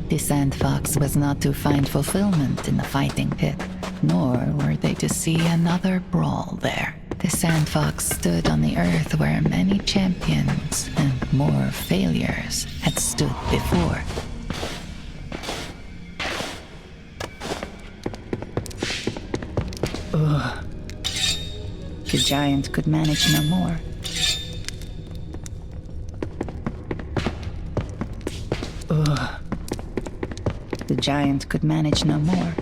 The Sandfox was not to find fulfillment in the fighting pit, nor were they to see another brawl there. The Sandfox stood on the earth where many champions and more failures had stood before. Ugh. The giant could manage no more. Ugh. The giant could manage no more.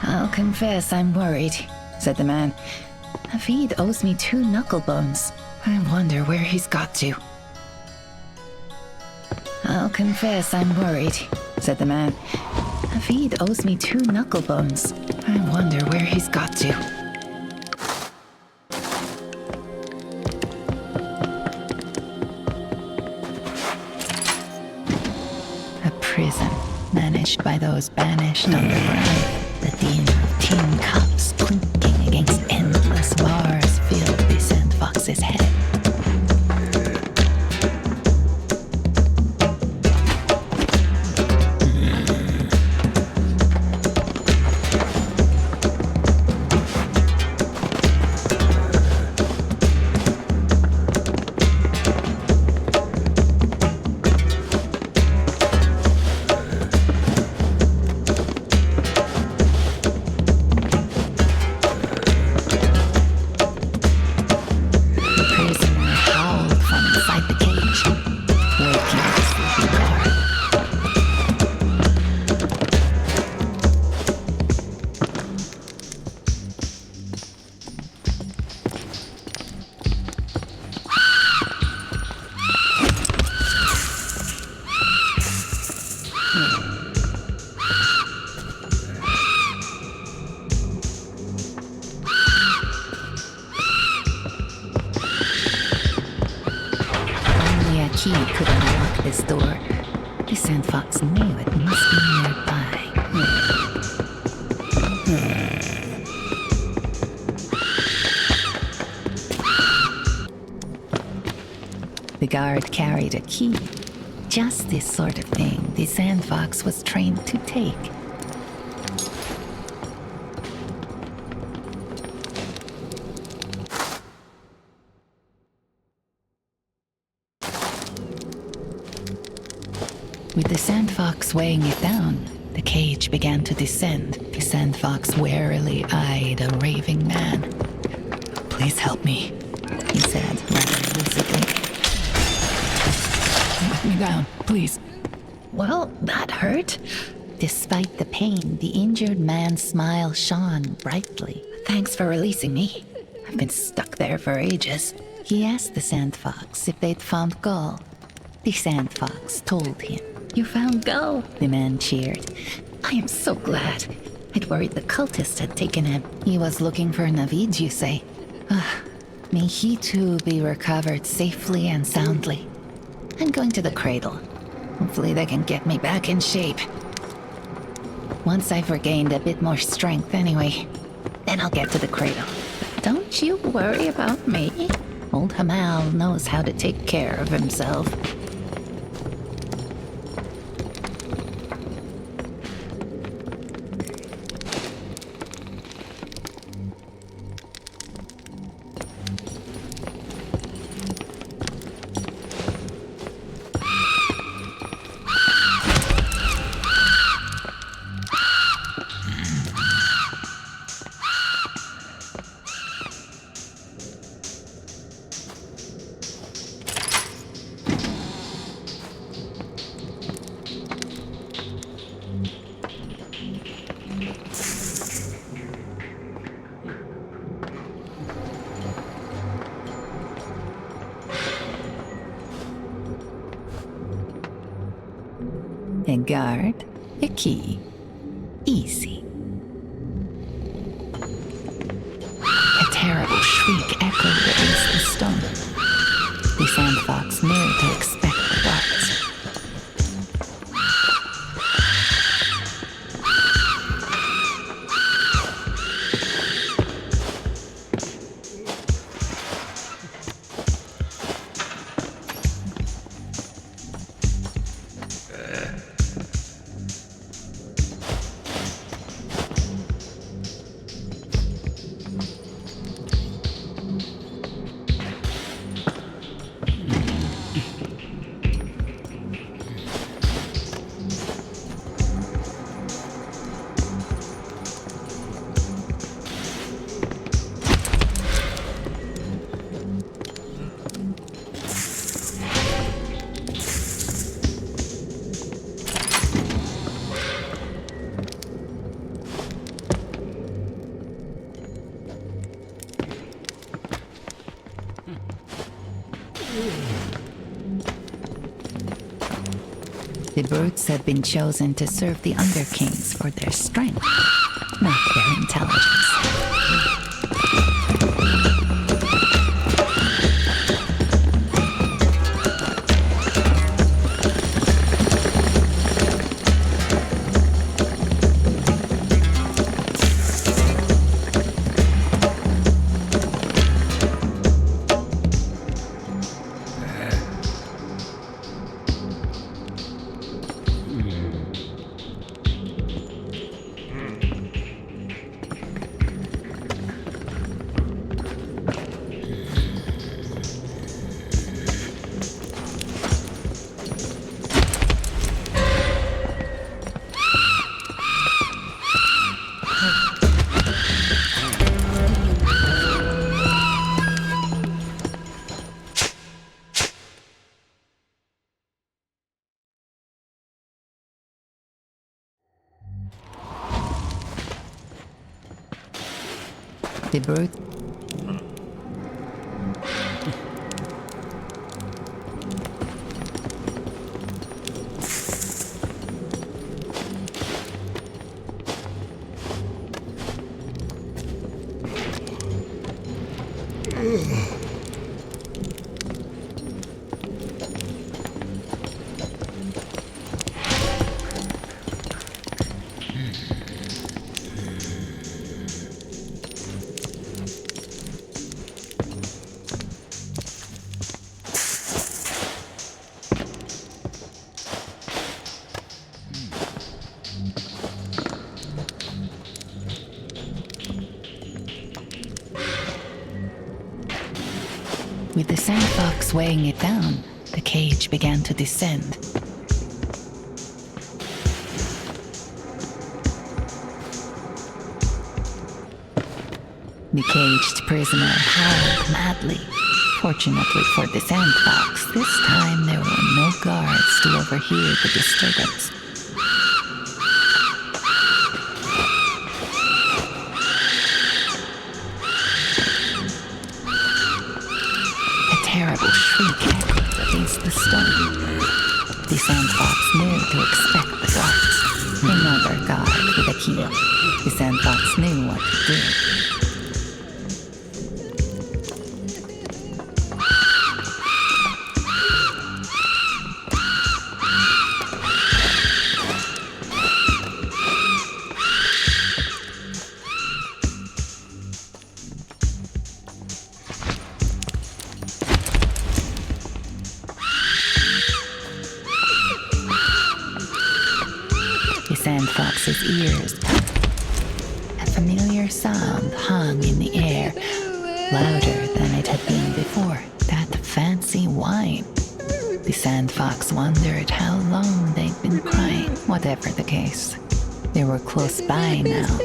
I'll confess I'm worried, said the man. Avid owes me 2 knuckle bones. I wonder where he's got to. I'll confess I'm worried, said the man. Avid owes me 2 knuckle bones. I wonder where he's got to. A prison managed by those banished underground. The din of tin cups clinking against endless bars filled the Sandfox's head. Key could unlock this door. The Sandfox knew it must be nearby. The guard carried a key. Just this sort of thing the Sandfox was trained to take. With the Sandfox weighing it down, the cage began to descend. The Sandfox warily eyed a raving man. Please help me, he said rather lucidly. Let me down, please. Well, that hurt. Despite the pain, the injured man's smile shone brightly. Thanks for releasing me. I've been stuck there for ages. He asked the Sandfox if they'd found Gull. The Sandfox told him. You found Gull, the man cheered. I am so glad. I'd worried the cultist had taken him. He was looking for Navid, you say? May he too be recovered safely and soundly. I'm going to the cradle. Hopefully they can get me back in shape. Once I've regained a bit more strength anyway, then I'll get to the cradle. Don't you worry about me. Old Hamal knows how to take care of himself. A guard, a key. Easy. A terrible shriek echoed against the stone. The Sandfox knew to expect the guards. The brutes had been chosen to serve the Underkings for their strength, not their intelligence. The brute With the Sandfox weighing it down, the cage began to descend. The caged prisoner howled madly. Fortunately for the Sandfox, this time there were no guards to overhear the disturbance. A terrible shriek echoed against the stone. knew to expect the darts. Another guard with a key. The Sandfox knew what to do. The Sandfox's ears. A familiar sound hung in the air, louder than it had been before. That fancy whine. The Sandfox wondered how long they'd been crying. Whatever the case, they were close by now.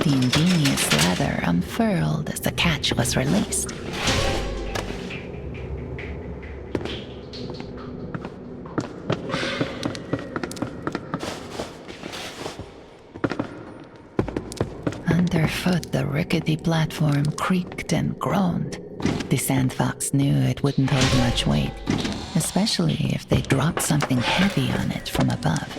The ingenious leather unfurled as the catch was released. Underfoot, the rickety platform creaked and groaned. The Sandfox knew it wouldn't hold much weight, especially if they dropped something heavy on it from above.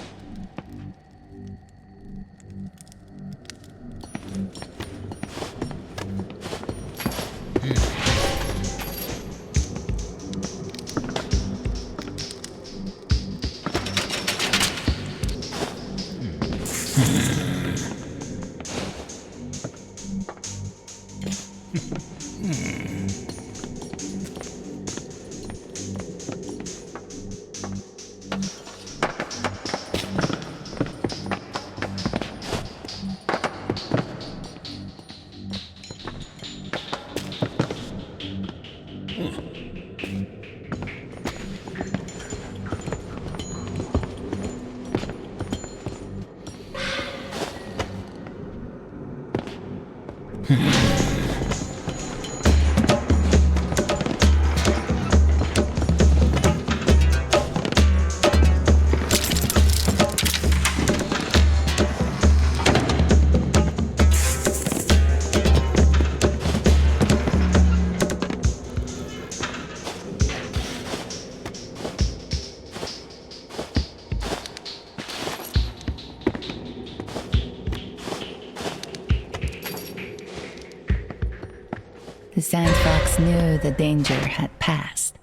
The Sandfox knew the danger had passed.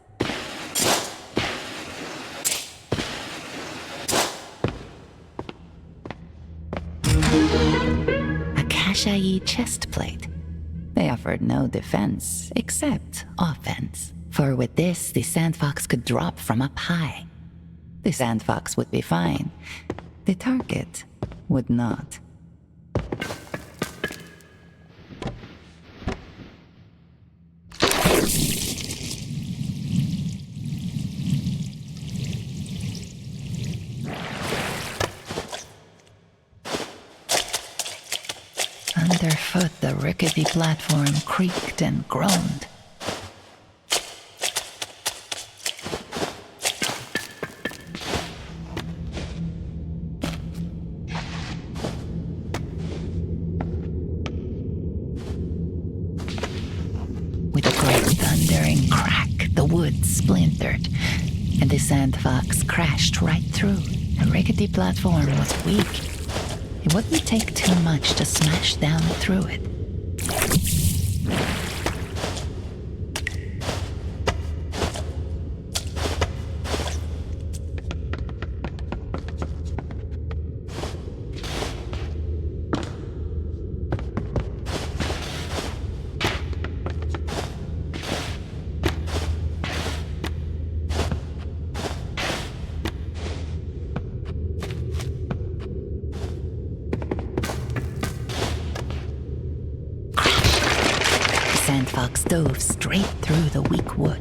A Kashai chest plate. They offered no defense, except offense. For with this, the Sandfox could drop from up high. The Sandfox would be fine. The target would not. underfoot, the rickety platform creaked and groaned. With a great thundering crack, the wood splintered, and the Sandfox crashed right through. The rickety platform was weak. It wouldn't take too much to smash down through it. Sandfox dove straight through the weak wood.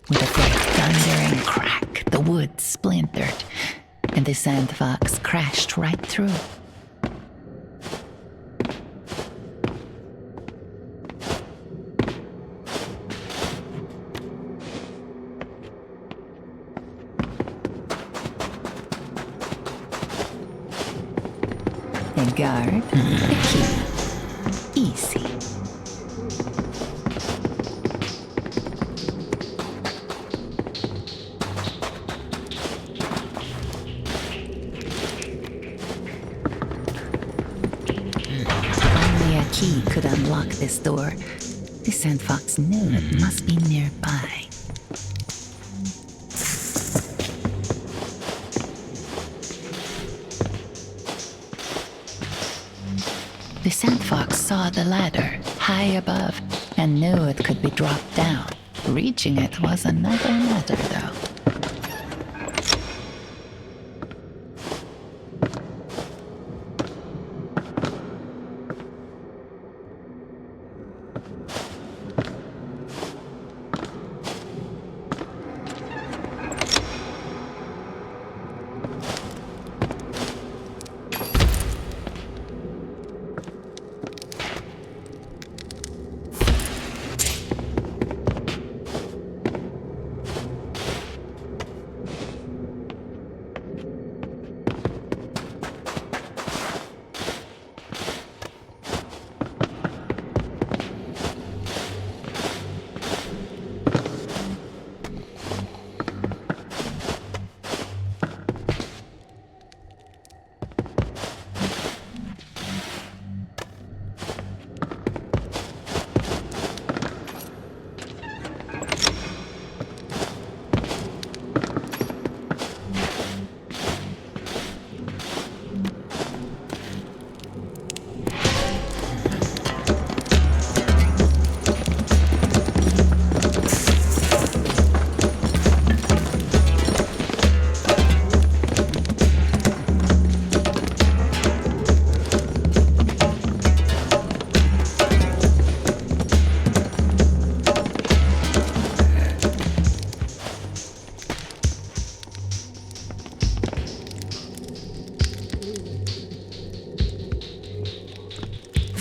With a great thundering crack, the wood splintered, and the Sandfox crashed right through. A guard, a key. Easy. Only a key could unlock this door. The Sandfox knew it must be nearby. The Sandfox saw the ladder high above and knew it could be dropped down. Reaching it was another matter, though.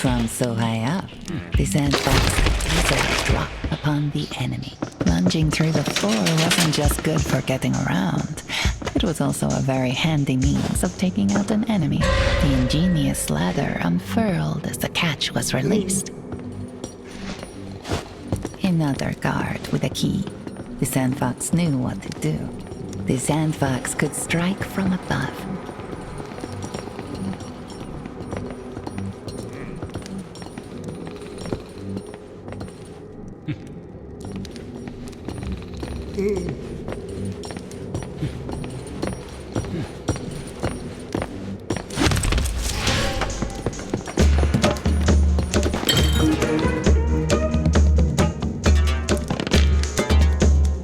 From so high up, the sandfox could easily drop upon the enemy. Lunging through the floor wasn't just good for getting around. It was also a very handy means of taking out an enemy. The ingenious ladder unfurled as the catch was released. Another guard with a key. The sandfox knew what to do. The sandfox could strike from above.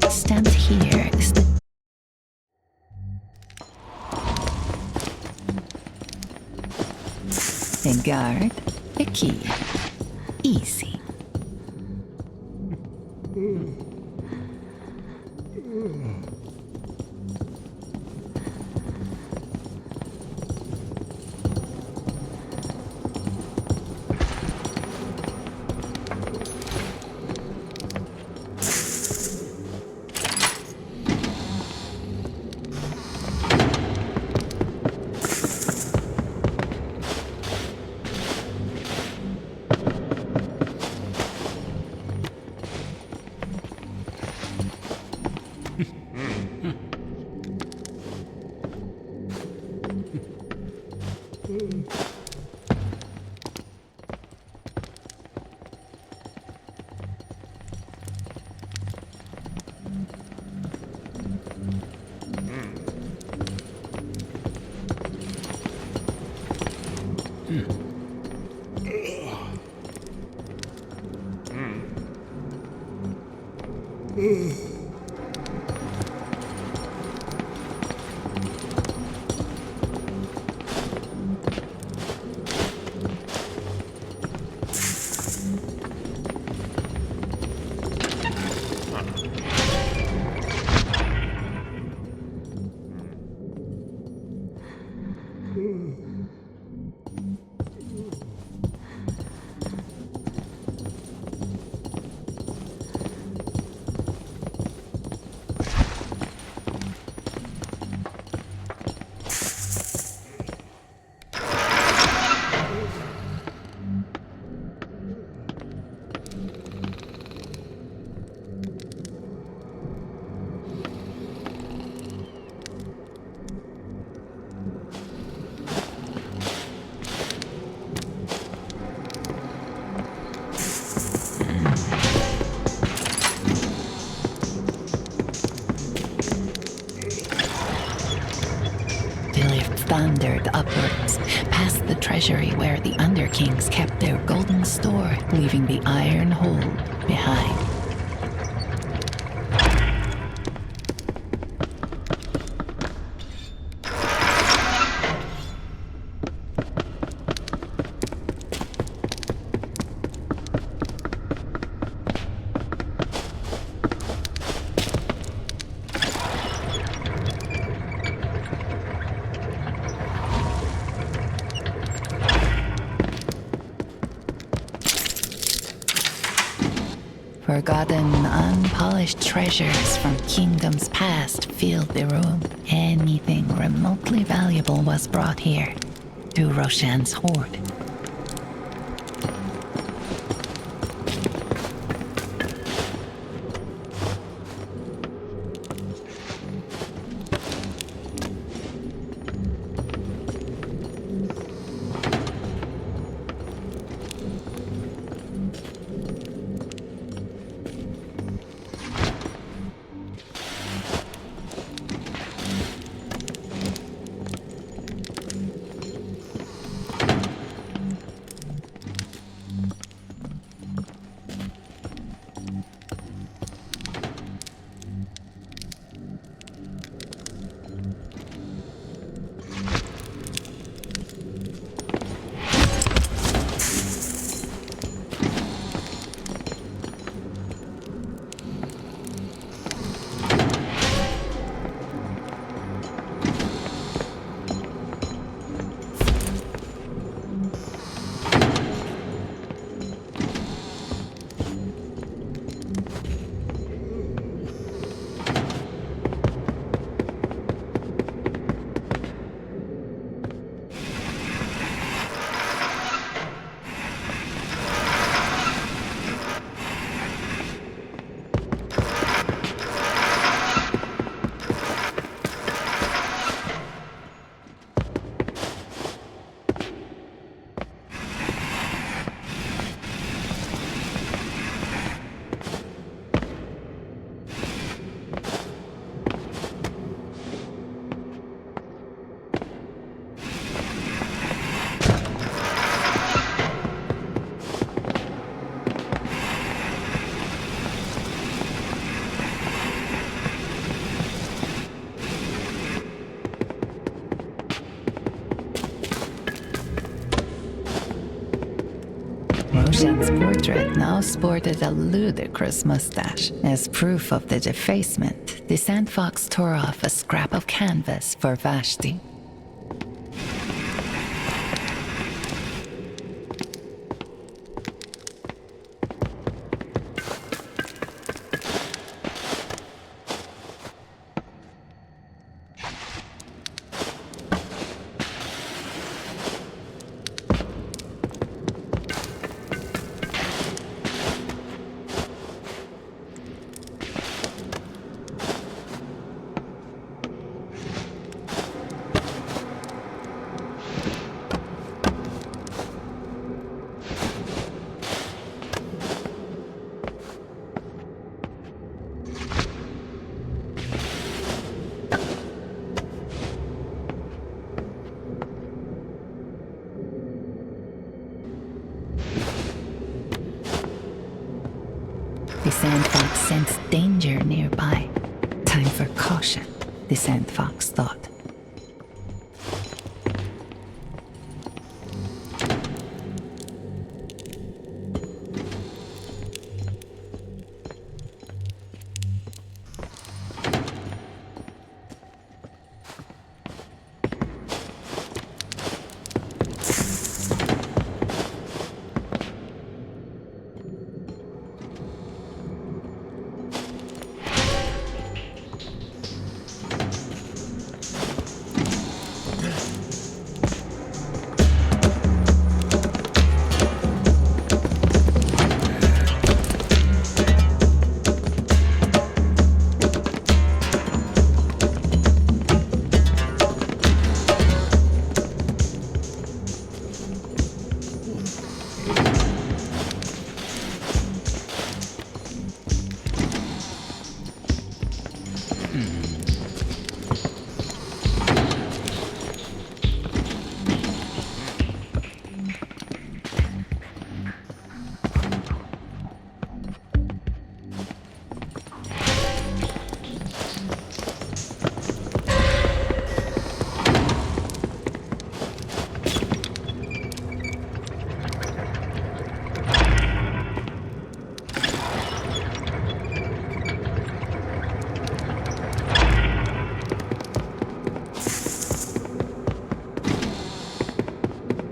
Stand here is the guard, the key. Easy. Thundered upwards, past the treasury where the Underkings kept their golden store, leaving the iron hold behind. Forgotten, unpolished treasures from kingdoms past filled the room. Anything remotely valuable was brought here to Roshan's hoard. Roshan's portrait now sported a ludicrous mustache. As proof of the defacement, the Sandfox tore off a scrap of canvas for Vashti. The Sandfox sensed danger nearby. Time for caution, the Sandfox thought.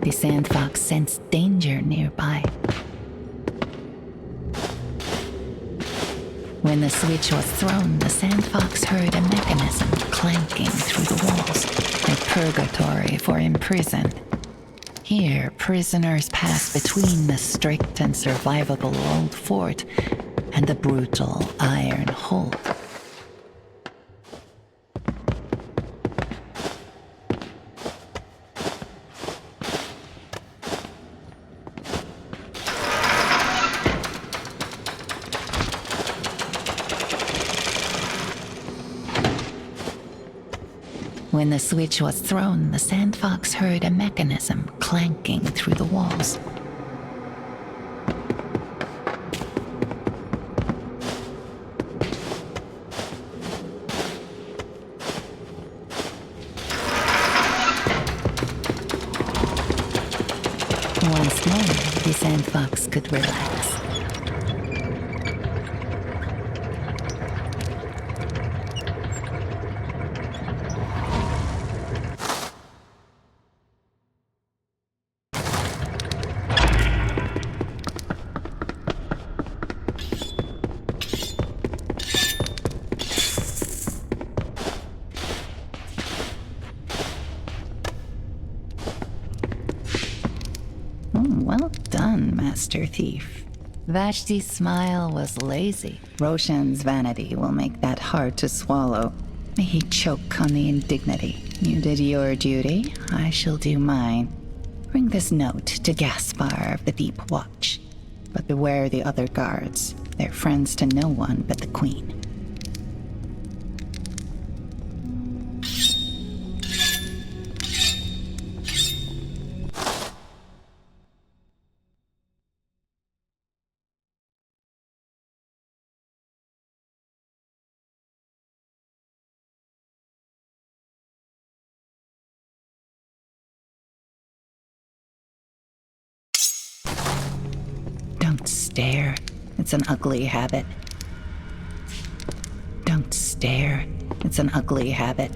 The Sandfox sensed danger nearby. When the switch was thrown, the Sandfox heard a mechanism clanking through the walls, a purgatory for imprisoned. Here, prisoners pass between the strict and survivable old fort and the brutal iron hold. When the switch was thrown, the Sandfox heard a mechanism clanking through the walls. Once more, the Sandfox could relax. Well done, Master Thief. Vashti's smile was lazy. Roshan's vanity will make that hard to swallow. May he choke on the indignity. You did your duty, I shall do mine. Bring this note to Gaspar of the Deep Watch. But beware the other guards. They're friends to no one but the Queen. Don't stare. It's an ugly habit. Don't stare. It's an ugly habit.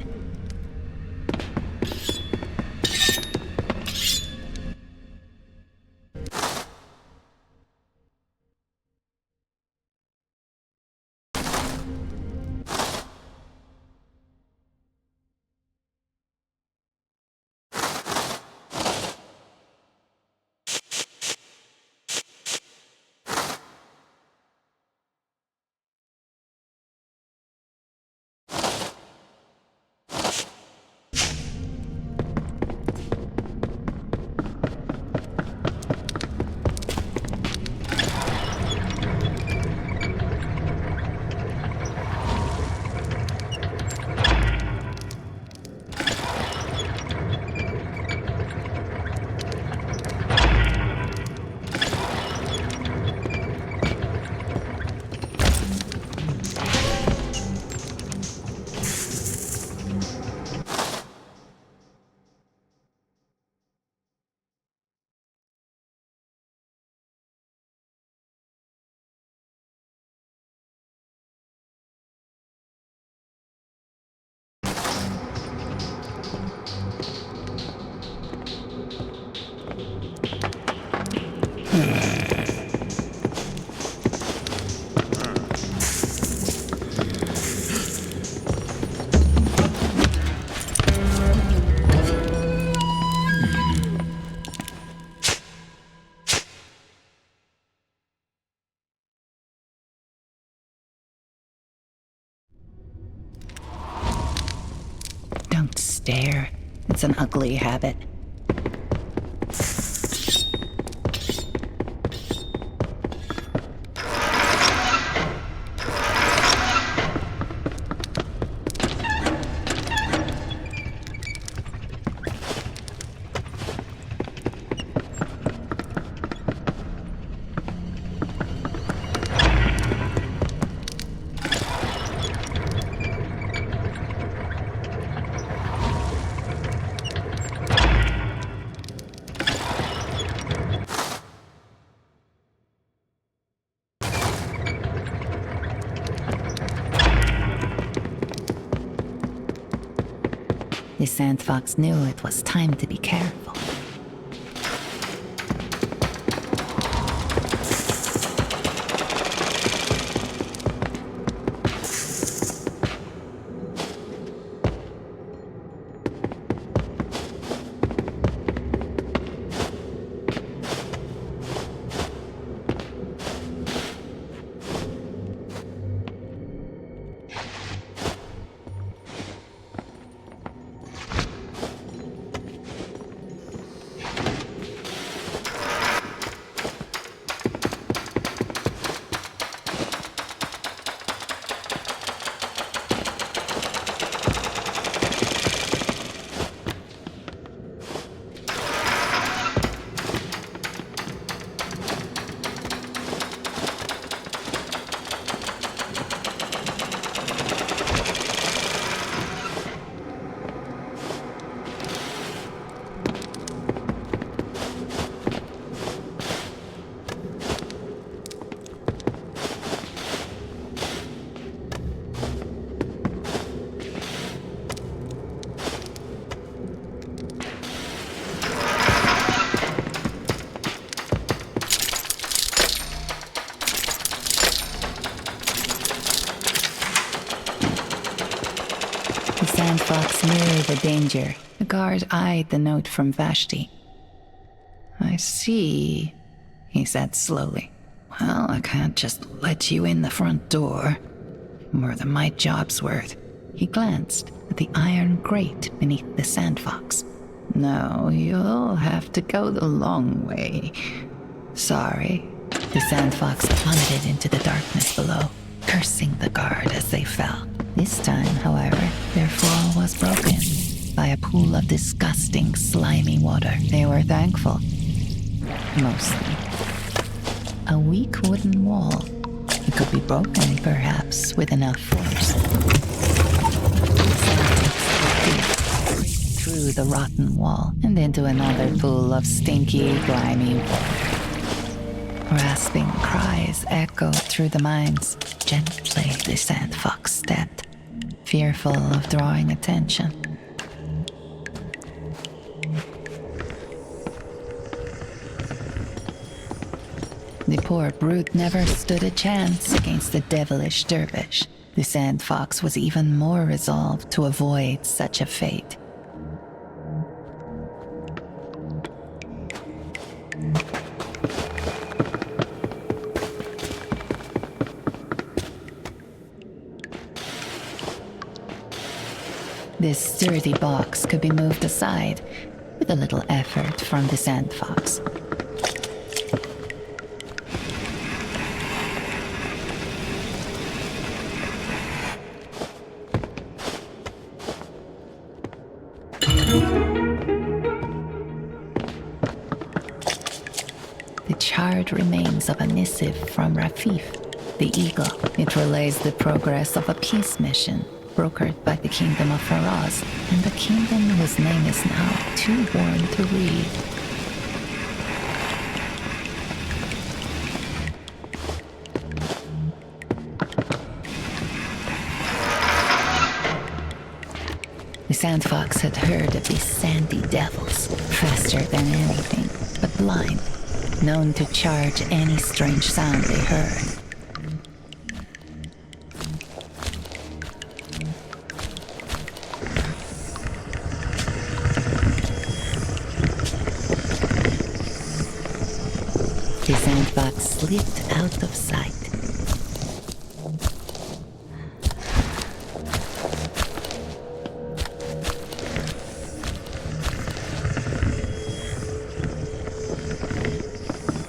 Don't stare. It's an ugly habit. The Sandfox knew it was time to be careful. The Sandfox knew the danger. The guard eyed the note from Vashti. I see, he said slowly. Well, I can't just let you in the front door. More than my job's worth. He glanced at the iron grate beneath the Sandfox. No, you'll have to go the long way. Sorry. The Sandfox plummeted into the darkness below, cursing the guard as they fell. This time, however, their fall was broken by a pool of disgusting, slimy water. They were thankful. Mostly. A weak wooden wall. It could be broken, perhaps, with enough force. Through the rotten wall and into another pool of stinky, grimy water. Rasping cries echoed through the mines. Gently, the sandfox stepped, fearful of drawing attention. The poor brute never stood a chance against the devilish dervish. The sandfox was even more resolved to avoid such a fate. This sturdy box could be moved aside with a little effort from the sandfox. The charred remains of a missive from Rafif, the eagle. It relays the progress of a peace mission brokered by the Kingdom of Faraz, and a kingdom whose name is now too worn to read. The sandfox had heard of these sandy devils, faster than anything, but blind, known to charge any strange sound they heard. The sandfox slipped out of sight.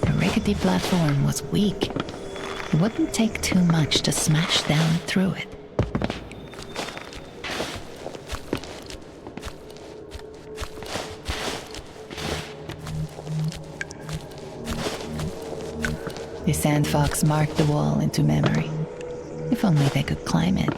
The rickety platform was weak. It wouldn't take too much to smash down through it. The sandfox marked the wall into memory. If only they could climb it.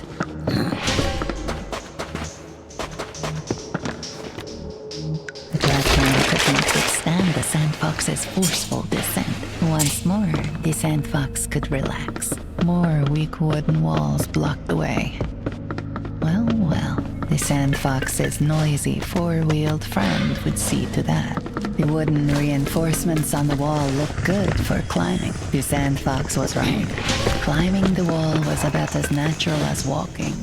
The platform could not withstand the sandfox's forceful descent. Once more, the sandfox could relax. More weak wooden walls blocked the way. Well, well, the sandfox's noisy four-wheeled friend would see to that. The wooden reinforcements on the wall looked good for climbing. The sandfox was right. Climbing the wall was about as natural as walking.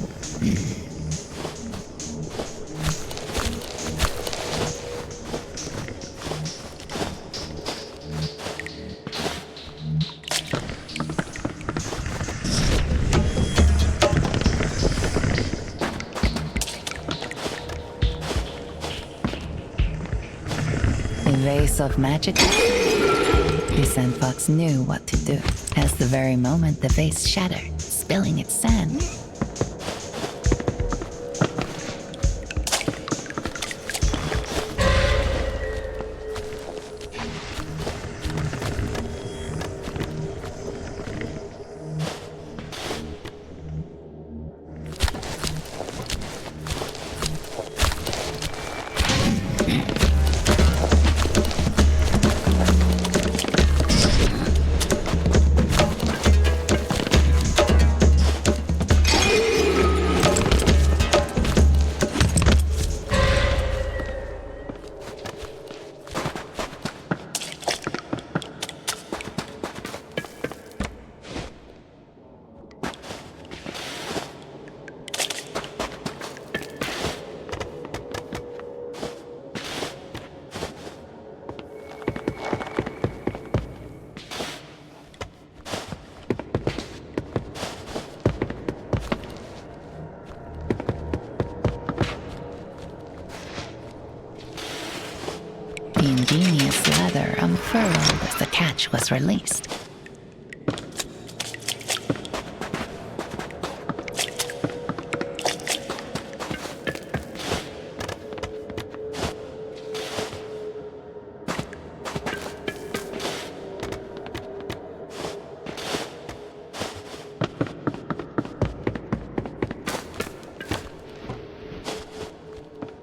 Vase of magic. The sandfox knew what to do. At the very moment the vase shattered, spilling its sand. The ingenious leather unfurled as the catch was released.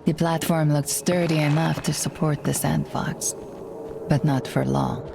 The platform looked sturdy enough to support the sandfox, but not for long.